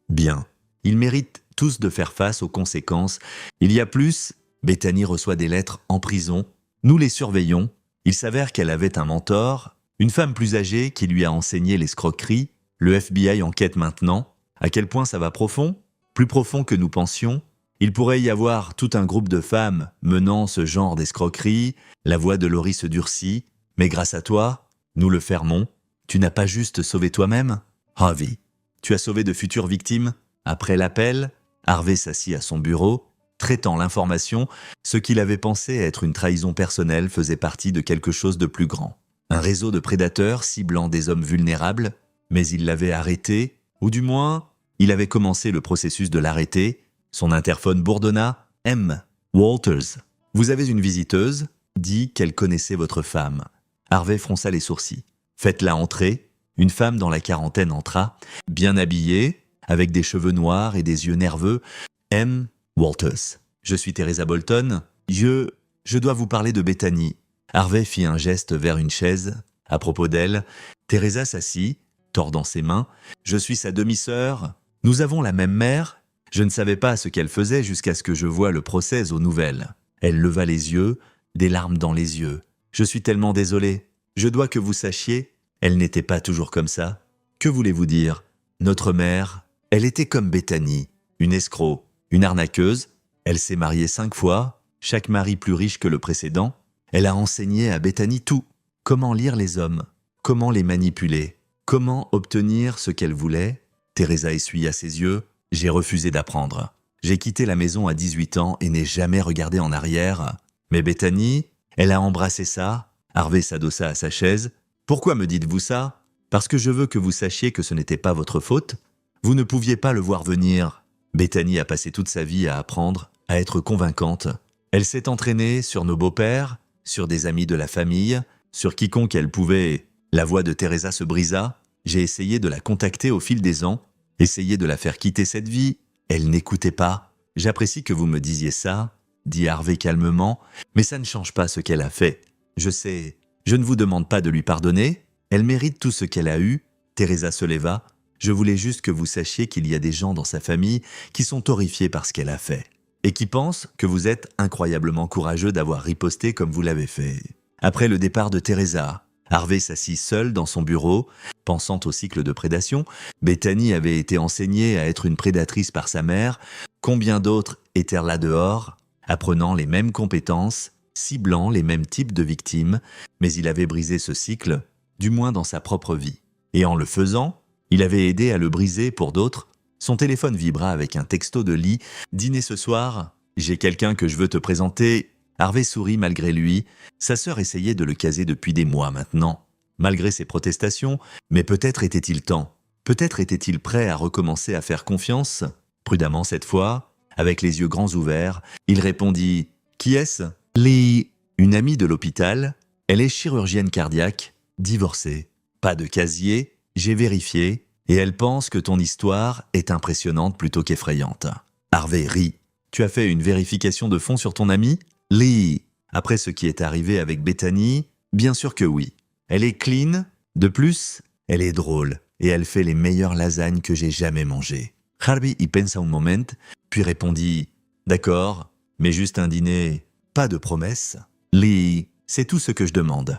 Bien, ils méritent tous de faire face aux conséquences. Il y a plus, Bethany reçoit des lettres en prison. Nous les surveillons. Il s'avère qu'elle avait un mentor, une femme plus âgée qui lui a enseigné l'escroquerie. Le FBI enquête maintenant. À quel point ça va profond? Plus profond que nous pensions. Il pourrait y avoir tout un groupe de femmes menant ce genre d'escroquerie. La voix de Laurie se durcit. Mais grâce à toi, nous le fermons. Tu n'as pas juste sauvé toi-même, Harvey. Tu as sauvé de futures victimes. Après l'appel, Harvey s'assit à son bureau. Traitant l'information, ce qu'il avait pensé être une trahison personnelle faisait partie de quelque chose de plus grand. Un réseau de prédateurs ciblant des hommes vulnérables, mais il l'avait arrêté, ou du moins, il avait commencé le processus de l'arrêter. Son interphone bourdonna. « M. Walters, vous avez une visiteuse, dit qu'elle connaissait votre femme. » Harvey fronça les sourcils. « Faites-la entrer. » Une femme dans la quarantaine entra, bien habillée, avec des cheveux noirs et des yeux nerveux. « M. Walters, je suis Teresa Bolton. Je dois vous parler de Bethany. » Harvey fit un geste vers une chaise. À propos d'elle, Teresa s'assit, tordant ses mains. « Je suis sa demi-sœur. Nous avons la même mère. Je ne savais pas ce qu'elle faisait jusqu'à ce que je voie le procès aux nouvelles. » Elle leva les yeux, des larmes dans les yeux. « Je suis tellement désolée. Je dois que vous sachiez, elle n'était pas toujours comme ça. Que voulez-vous dire? Notre mère, elle était comme Bethany, une escroc. Une arnaqueuse, elle s'est mariée 5 fois, chaque mari plus riche que le précédent. Elle a enseigné à Bethany tout. Comment lire les hommes, comment les manipuler, comment obtenir ce qu'elle voulait. Teresa essuya ses yeux. J'ai refusé d'apprendre. J'ai quitté la maison à 18 ans et n'ai jamais regardé en arrière. Mais Bethany, elle a embrassé ça. Harvey s'adossa à sa chaise. Pourquoi me dites-vous ça? Parce que je veux que vous sachiez que ce n'était pas votre faute. Vous ne pouviez pas le voir venir. Bethany a passé toute sa vie à apprendre, à être convaincante. Elle s'est entraînée sur nos beaux-pères, sur des amis de la famille, sur quiconque elle pouvait. La voix de Teresa se brisa. J'ai essayé de la contacter au fil des ans, essayé de la faire quitter cette vie. Elle n'écoutait pas. J'apprécie que vous me disiez ça, dit Harvey calmement, mais ça ne change pas ce qu'elle a fait. Je sais, je ne vous demande pas de lui pardonner. Elle mérite tout ce qu'elle a eu. Teresa se leva. Je voulais juste que vous sachiez qu'il y a des gens dans sa famille qui sont horrifiés par ce qu'elle a fait et qui pensent que vous êtes incroyablement courageux d'avoir riposté comme vous l'avez fait. Après le départ de Teresa, Harvey s'assit seul dans son bureau, pensant au cycle de prédation. Bethany avait été enseignée à être une prédatrice par sa mère. Combien d'autres étaient là dehors, apprenant les mêmes compétences, ciblant les mêmes types de victimes, mais il avait brisé ce cycle, du moins dans sa propre vie. Et en le faisant, il avait aidé à le briser pour d'autres. Son téléphone vibra avec un texto de Lee. « Dîner ce soir, j'ai quelqu'un que je veux te présenter. » Harvey sourit malgré lui. Sa sœur essayait de le caser depuis des mois maintenant. Malgré ses protestations, mais peut-être était-il temps. Peut-être était-il prêt à recommencer à faire confiance. Prudemment cette fois, avec les yeux grands ouverts, il répondit « Qui est-ce » ?»« Lee, une amie de l'hôpital. Elle est chirurgienne cardiaque, divorcée. Pas de casier. J'ai vérifié, et elle pense que ton histoire est impressionnante plutôt qu'effrayante. » Harvey rit. « Tu as fait une vérification de fond sur ton amie ?» Lee, après ce qui est arrivé avec Bethany, bien sûr que oui. Elle est clean. De plus, elle est drôle, et elle fait les meilleures lasagnes que j'ai jamais mangées. Harvey y pensa un moment, puis répondit « D'accord, mais juste un dîner, pas de promesses. » Lee, c'est tout ce que je demande.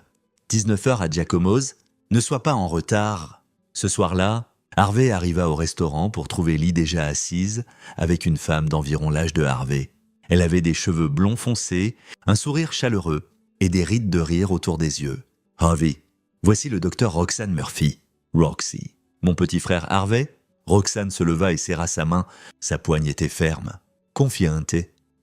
19h à Giacomo's, ne sois pas en retard. Ce soir-là, Harvey arriva au restaurant pour trouver Lee déjà assise avec une femme d'environ l'âge de Harvey. Elle avait des cheveux blonds foncés, un sourire chaleureux et des rides de rire autour des yeux. « Harvey, voici le docteur Roxane Murphy. Roxy. Mon petit frère Harvey ?» Roxane se leva et serra sa main. Sa poigne était ferme. « Confiante.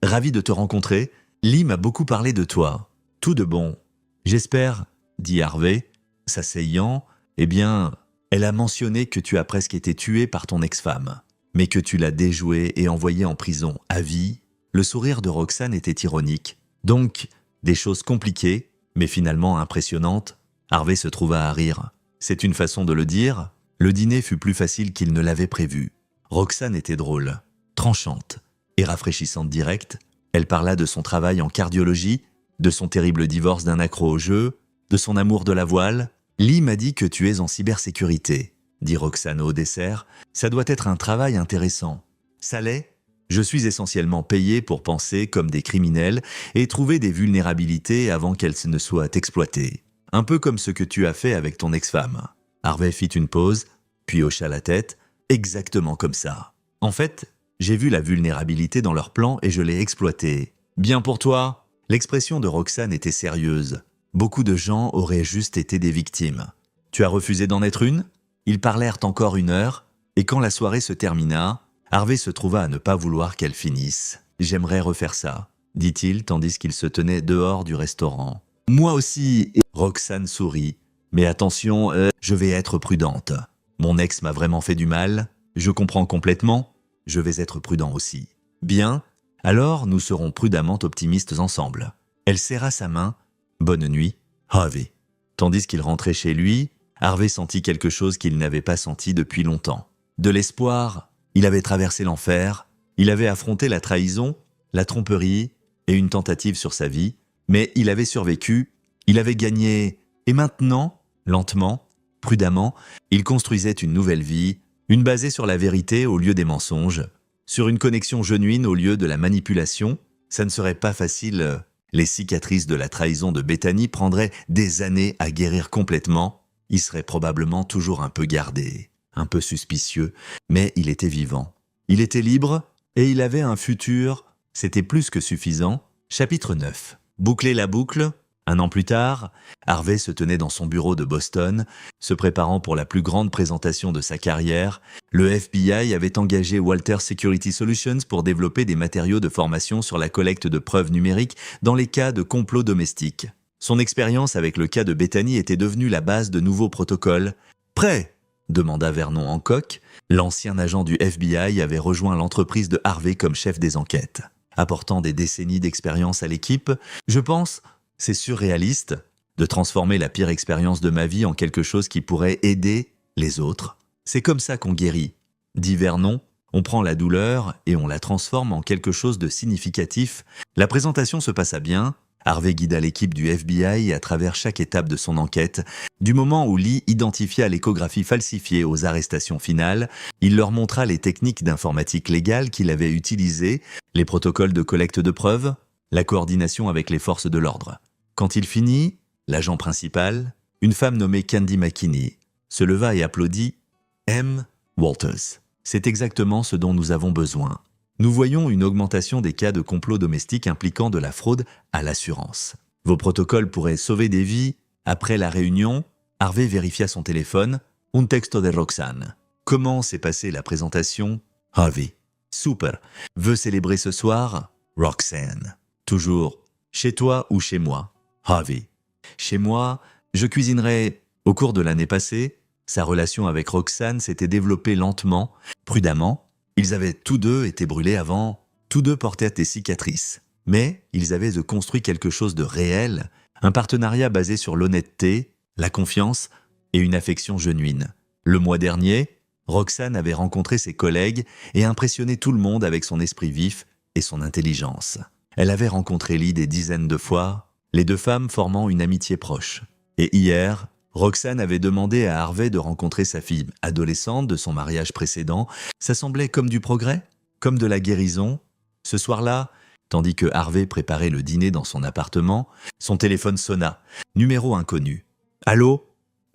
Ravi de te rencontrer. Lee m'a beaucoup parlé de toi. Tout de bon. J'espère, dit Harvey, s'asseyant, eh bien... » Elle a mentionné que tu as presque été tué par ton ex-femme, mais que tu l'as déjouée et envoyée en prison à vie. Le sourire de Roxane était ironique. Donc, des choses compliquées. mais finalement impressionnante, Harvey se trouva à rire. C'est une façon de le dire. Le dîner fut plus facile qu'il ne l'avait prévu. Roxane était drôle, tranchante et rafraîchissante directe. Elle parla de son travail en cardiologie, de son terrible divorce d'un accro au jeu, de son amour de la voile. « Lee m'a dit que tu es en cybersécurité », dit Roxane au dessert. « Ça doit être un travail intéressant. » « Ça l'est. Je suis essentiellement payé pour penser comme des criminels et trouver des vulnérabilités avant qu'elles ne soient exploitées. Un peu comme ce que tu as fait avec ton ex-femme. » Harvey fit une pause, puis hocha la tête. « Exactement comme ça. En fait, j'ai vu la vulnérabilité dans leur plan et je l'ai exploitée. Bien pour toi !» L'expression de Roxane était sérieuse. Beaucoup de gens auraient juste été des victimes. « Tu as refusé d'en être une ?» Ils parlèrent encore 1 heure, et quand la soirée se termina, Harvey se trouva à ne pas vouloir qu'elle finisse. « J'aimerais refaire ça », dit-il tandis qu'il se tenait dehors du restaurant. « Moi aussi !» Roxane sourit. « Mais attention, je vais être prudente. Mon ex m'a vraiment fait du mal. Je comprends complètement. Je vais être prudent aussi. »« Bien, alors nous serons prudemment optimistes ensemble. » Elle serra sa main. « Bonne nuit, Harvey. » Tandis qu'il rentrait chez lui, Harvey sentit quelque chose qu'il n'avait pas senti depuis longtemps. De l'espoir. Il avait traversé l'enfer, il avait affronté la trahison, la tromperie et une tentative sur sa vie, mais il avait survécu, il avait gagné, et maintenant, lentement, prudemment, il construisait une nouvelle vie, une basée sur la vérité au lieu des mensonges, sur une connexion genuine au lieu de la manipulation. Ça ne serait pas facile. Les cicatrices de la trahison de Bethany prendraient des années à guérir complètement. Il serait probablement toujours un peu gardé, un peu suspicieux, mais il était vivant. Il était libre et il avait un futur. C'était plus que suffisant. Chapitre 9. Boucler la boucle. 1 an plus tard, Harvey se tenait dans son bureau de Boston, se préparant pour la plus grande présentation de sa carrière. Le FBI avait engagé Walters Security Solutions pour développer des matériaux de formation sur la collecte de preuves numériques dans les cas de complot domestique. Son expérience avec le cas de Bethany était devenue la base de nouveaux protocoles. « Prêt ?» demanda Vernon Hancock. L'ancien agent du FBI avait rejoint l'entreprise de Harvey comme chef des enquêtes. Apportant des décennies d'expérience à l'équipe, je pense, c'est surréaliste de transformer la pire expérience de ma vie en quelque chose qui pourrait aider les autres. C'est comme ça qu'on guérit, dit Vernon. On prend la douleur et on la transforme en quelque chose de significatif. La présentation se passa bien. Harvey guida l'équipe du FBI à travers chaque étape de son enquête. Du moment où Lee identifia l'échographie falsifiée aux arrestations finales, il leur montra les techniques d'informatique légale qu'il avait utilisées, les protocoles de collecte de preuves, la coordination avec les forces de l'ordre. Quand il finit, l'agent principal, une femme nommée Candy McKinney, se leva et applaudit « M. Walters, c'est exactement ce dont nous avons besoin. » Nous voyons une augmentation des cas de complot domestique impliquant de la fraude à l'assurance. Vos protocoles pourraient sauver des vies. Après la réunion, Harvey vérifia son téléphone. Un texto de Roxane. Comment s'est passée la présentation? Harvey. Super. Veux célébrer ce soir? Roxane. Toujours. Chez toi ou chez moi? Harvey. Chez moi, je cuisinerai. Au cours de l'année passée, sa relation avec Roxane s'était développée lentement, prudemment. Ils avaient tous deux été brûlés avant, tous deux portaient des cicatrices. Mais ils avaient construit quelque chose de réel, un partenariat basé sur l'honnêteté, la confiance et une affection genuine. Le mois dernier, Roxane avait rencontré ses collègues et impressionné tout le monde avec son esprit vif et son intelligence. Elle avait rencontré Lee des dizaines de fois, les deux femmes formant une amitié proche. Et hier, Roxane avait demandé à Harvey de rencontrer sa fille adolescente de son mariage précédent. Ça semblait comme du progrès, comme de la guérison. Ce soir-là, tandis que Harvey préparait le dîner dans son appartement, son téléphone sonna. Numéro inconnu. « Allô?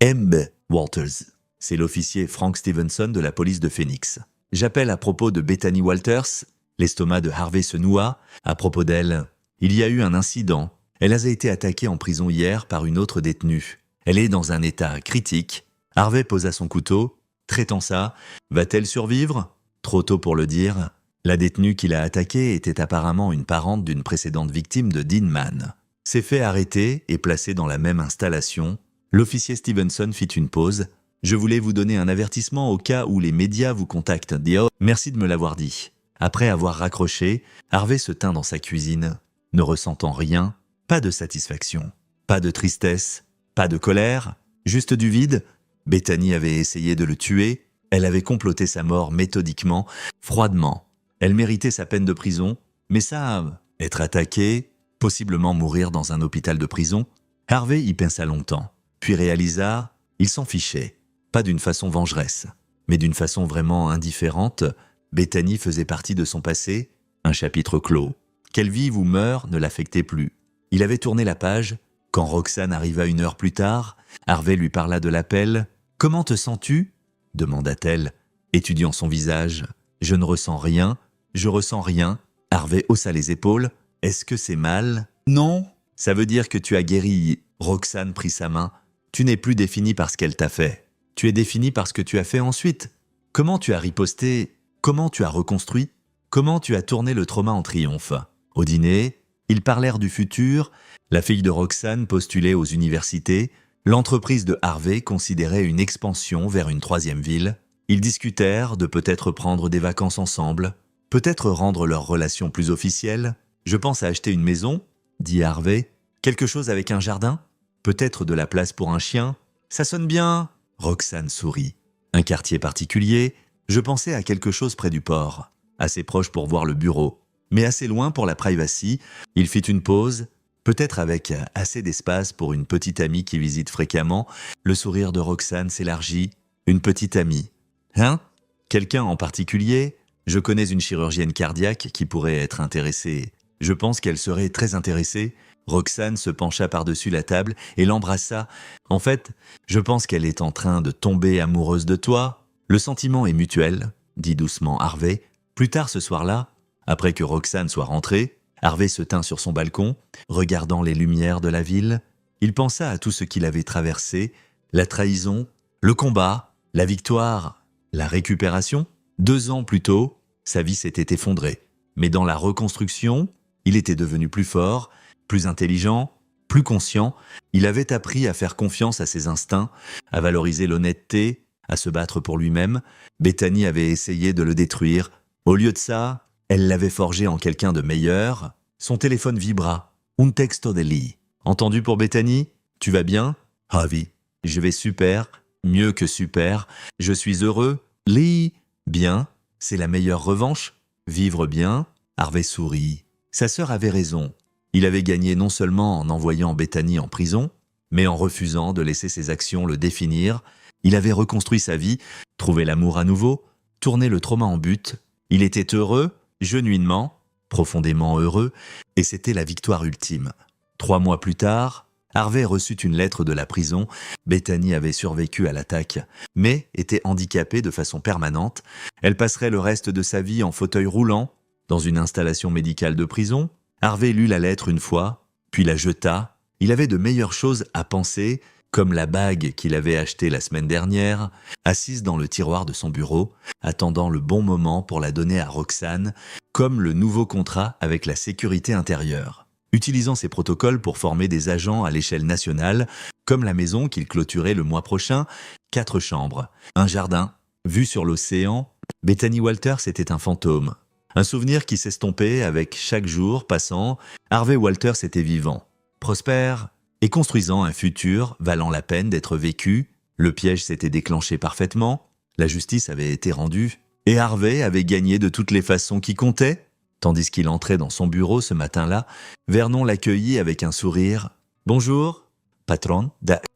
M. Walters. C'est l'officier Frank Stevenson de la police de Phoenix. J'appelle à propos de Bethany Walters. » L'estomac de Harvey se noua. À propos d'elle, il y a eu un incident. Elle a été attaquée en prison hier par une autre détenue. Elle est dans un état critique. Harvey posa son couteau. Traitant ça, va-t-elle survivre? Trop tôt pour le dire. La détenue qui l'a attaquée était apparemment une parente d'une précédente victime de Dean Mann. S'est fait arrêter et placé dans la même installation. L'officier Stevenson fit une pause. Je voulais vous donner un avertissement au cas où les médias vous contactent. Merci de me l'avoir dit. Après avoir raccroché, Harvey se tint dans sa cuisine, ne ressentant rien, pas de satisfaction. Pas de tristesse, pas de colère, juste du vide. Bethany avait essayé de le tuer, elle avait comploté sa mort méthodiquement, froidement. Elle méritait sa peine de prison, mais ça, être attaqué, possiblement mourir dans un hôpital de prison, Harvey y pensa longtemps, puis réalisa, il s'en fichait. Pas d'une façon vengeresse, mais d'une façon vraiment indifférente. Bethany faisait partie de son passé, un chapitre clos. Qu'elle vive ou meure ne l'affectait plus. Il avait tourné la page. Quand Roxane arriva 1 heure plus tard, Harvey lui parla de l'appel. « Comment te sens-tu » demanda-t-elle, étudiant son visage. « Je ne ressens rien, je ressens rien. » Harvey haussa les épaules. « Est-ce que c'est mal ?»« Non. Ça veut dire que tu as guéri. » Roxane prit sa main. « Tu n'es plus défini par ce qu'elle t'a fait. Tu es défini par ce que tu as fait ensuite. Comment tu as riposté? Comment tu as reconstruit? Comment tu as tourné le trauma en triomphe ?» Au dîner, ils parlèrent du futur. La fille de Roxane postulait aux universités. L'entreprise de Harvey considérait une expansion vers une 3e ville. Ils discutèrent de peut-être prendre des vacances ensemble, peut-être rendre leur relation plus officielle. « Je pense à acheter une maison, » dit Harvey. « Quelque chose avec un jardin? Peut-être de la place pour un chien? Ça sonne bien !» Roxane sourit. « Un quartier particulier? Je pensais à quelque chose près du port, assez proche pour voir le bureau, mais assez loin pour la privacy. » Il fit une pause. Peut-être avec assez d'espace pour une petite amie qui visite fréquemment. Le sourire de Roxane s'élargit. Une petite amie. Hein? Quelqu'un en particulier? Je connais une chirurgienne cardiaque qui pourrait être intéressée. Je pense qu'elle serait très intéressée. Roxane se pencha par-dessus la table et l'embrassa. En fait, je pense qu'elle est en train de tomber amoureuse de toi. Le sentiment est mutuel, dit doucement Harvey. Plus tard ce soir-là, après que Roxane soit rentrée, Harvey se tint sur son balcon, regardant les lumières de la ville. Il pensa à tout ce qu'il avait traversé, la trahison, le combat, la victoire, la récupération. 2 ans plus tôt, sa vie s'était effondrée. Mais dans la reconstruction, il était devenu plus fort, plus intelligent, plus conscient. Il avait appris à faire confiance à ses instincts, à valoriser l'honnêteté, à se battre pour lui-même. Bethany avait essayé de le détruire. Au lieu de ça, elle l'avait forgé en quelqu'un de meilleur. Son téléphone vibra. Un texto de Lee. Entendu pour Bethany? Tu vas bien? Harvey. Je vais super. Mieux que super. Je suis heureux. Lee. Bien. C'est la meilleure revanche. Vivre bien. Harvey sourit. Sa sœur avait raison. Il avait gagné non seulement en envoyant Bethany en prison, mais en refusant de laisser ses actions le définir. Il avait reconstruit sa vie, trouvé l'amour à nouveau, tourné le trauma en but. Il était heureux, genuinement, profondément heureux, et c'était la victoire ultime. 3 mois plus tard, Harvey reçut une lettre de la prison. Bethany avait survécu à l'attaque, mais était handicapée de façon permanente. Elle passerait le reste de sa vie en fauteuil roulant, dans une installation médicale de prison. Harvey lut la lettre une fois, puis la jeta. Il avait de meilleures choses à penser, comme la bague qu'il avait achetée la semaine dernière, assise dans le tiroir de son bureau, attendant le bon moment pour la donner à Roxane, comme le nouveau contrat avec la sécurité intérieure. Utilisant ces protocoles pour former des agents à l'échelle nationale, comme la maison qu'il clôturait le mois prochain, 4 chambres, un jardin, vue sur l'océan. Bethany Walters était un fantôme. Un souvenir qui s'estompait avec chaque jour passant. Harvey Walters était vivant, prospère et construisant un futur valant la peine d'être vécu. Le piège s'était déclenché parfaitement, la justice avait été rendue, et Harvey avait gagné de toutes les façons qui comptaient. Tandis qu'il entrait dans son bureau ce matin-là, Vernon l'accueillit avec un sourire. « Bonjour, patron,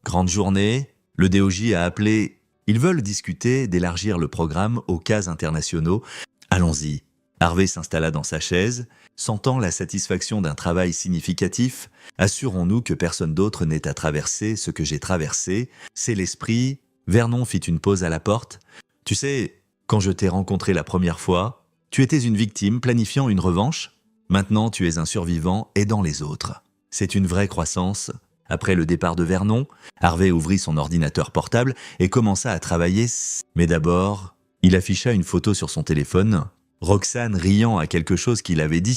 grande journée. Le DOJ a appelé. Ils veulent discuter d'élargir le programme aux cas internationaux. Allons-y. » Harvey s'installa dans sa chaise, sentant la satisfaction d'un travail significatif. « Assurons-nous que personne d'autre n'ait à traverser ce que j'ai traversé. C'est l'esprit. » Vernon fit une pause à la porte. « Tu sais, quand je t'ai rencontré la première fois, tu étais une victime planifiant une revanche. Maintenant, tu es un survivant aidant les autres. C'est une vraie croissance. » Après le départ de Vernon, Harvey ouvrit son ordinateur portable et commença à travailler. Mais d'abord, il afficha une photo sur son téléphone. Roxane riant à quelque chose qu'il avait dit,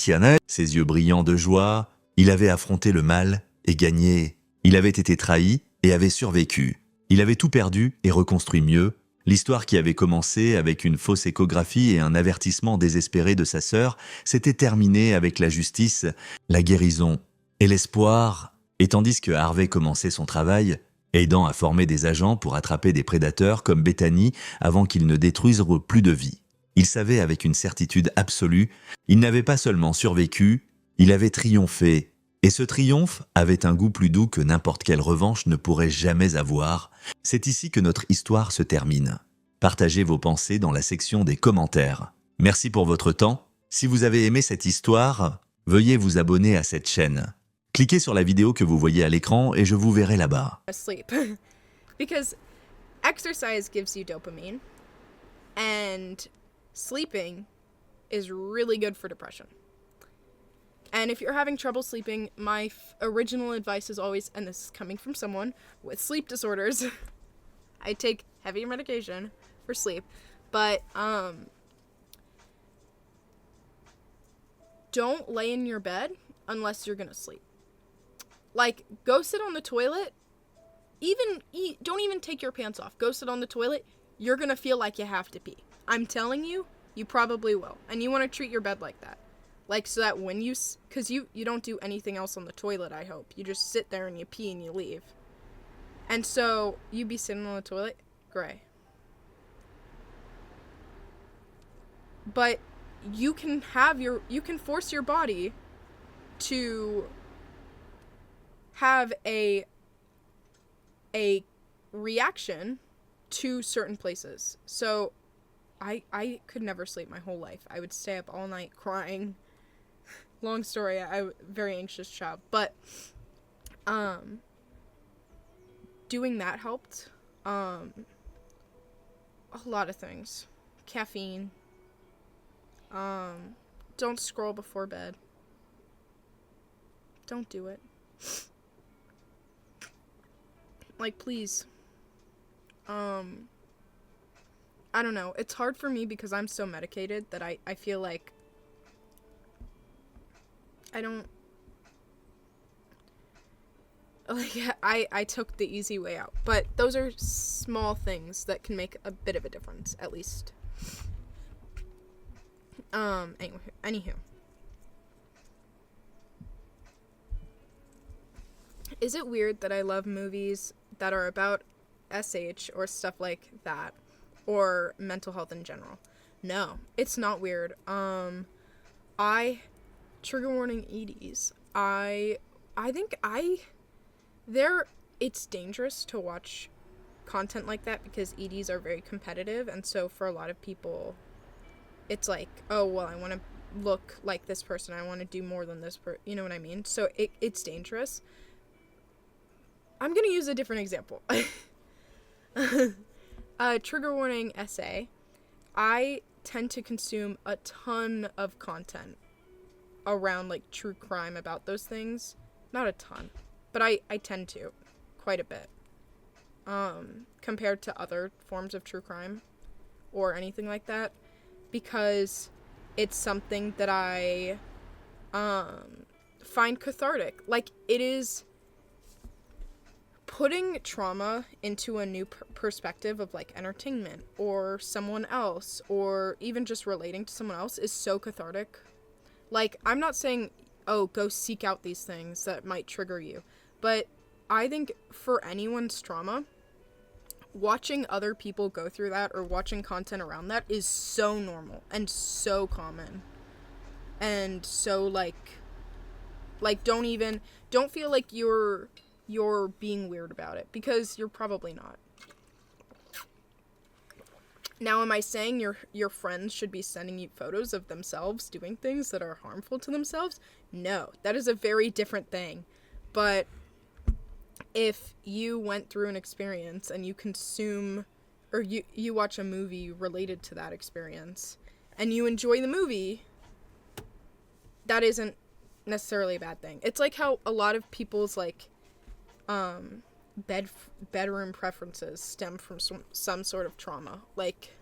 ses yeux brillants de joie. Il avait affronté le mal et gagné. Il avait été trahi et avait survécu. Il avait tout perdu et reconstruit mieux. L'histoire qui avait commencé avec une fausse échographie et un avertissement désespéré de sa sœur s'était terminée avec la justice, la guérison et l'espoir. Et tandis que Harvey commençait son travail, aidant à former des agents pour attraper des prédateurs comme Bethany avant qu'ils ne détruisent plus de vie. Il savait avec une certitude absolue, il n'avait pas seulement survécu, il avait triomphé. Et ce triomphe avait un goût plus doux que n'importe quelle revanche ne pourrait jamais avoir. C'est ici que notre histoire se termine. Partagez vos pensées dans la section des commentaires. Merci pour votre temps. Si vous avez aimé cette histoire, veuillez vous abonner à cette chaîne. Cliquez sur la vidéo que vous voyez à l'écran et je vous verrai là-bas. Sleep. Because exercise gives you dopamine, and sleeping is really good for depression. And if you're having trouble sleeping, my original advice is always, and this is coming from someone with sleep disorders, I take heavy medication for sleep, but don't lay in your bed unless you're gonna sleep. Like, go sit on the toilet. Don't even take your pants off. Go sit on the toilet. You're gonna feel like you have to pee. I'm telling you, you probably will. And you want to treat your bed like that. Like, so that when because you don't do anything else on the toilet, I hope. You just sit there and you pee and you leave. And so, you be sitting on the toilet, gray. But you can force your body to have a reaction to certain places. So I could never sleep my whole life. I would stay up all night crying. Long story, I'm a very anxious child. But doing that helped. A lot of things. Caffeine. Don't scroll before bed. Don't do it. Like, please. I don't know. It's hard for me because I'm so medicated that I feel like I don't... Like, I took the easy way out. But those are small things that can make a bit of a difference, at least. Anywho. Is it weird that I love movies that are about SH or stuff like that, or mental health in general? No, it's not weird. Trigger warning EDs. I think it's dangerous to watch content like that because EDs are very competitive, and so for a lot of people, it's like, oh, well, I want to look like this person, I want to do more than this you know what I mean? So it's dangerous. I'm gonna use a different example. Trigger warning essay. I tend to consume a ton of content around, like, true crime about those things. Not a ton, but I tend to quite a bit. Compared to other forms of true crime or anything like that, because it's something that I find cathartic. Like, it is putting trauma into a new perspective of, like, entertainment or someone else, or even just relating to someone else, is so cathartic. Like, I'm not saying, oh, go seek out these things that might trigger you, but I think for anyone's trauma, watching other people go through that or watching content around that is so normal and so common. And so, like don't feel like you're being weird about it, because you're probably not. Now, am I saying your friends should be sending you photos of themselves doing things that are harmful to themselves? No, that is a very different thing. But if you went through an experience and you consume, or you watch a movie related to that experience and you enjoy the movie, that isn't necessarily a bad thing. It's like how a lot of people's, like, bedroom preferences stem from some sort of trauma. Like,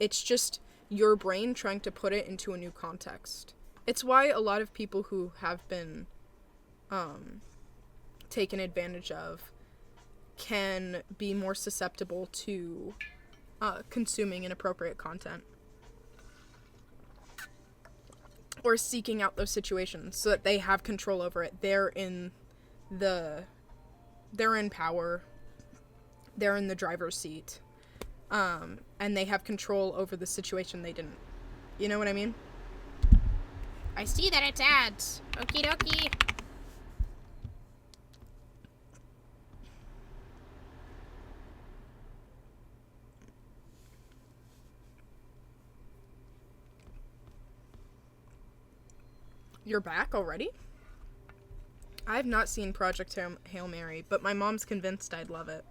it's just your brain trying to put it into a new context. It's why a lot of people who have been taken advantage of can be more susceptible to consuming inappropriate content or seeking out those situations so that they have control over it. They're in they're in power. They're in the driver's seat. And they have control over the situation they didn't. You know what I mean? I see that it's ads. Okie dokie. You're back already? I've not seen Project Hail Mary, but my mom's convinced I'd love it.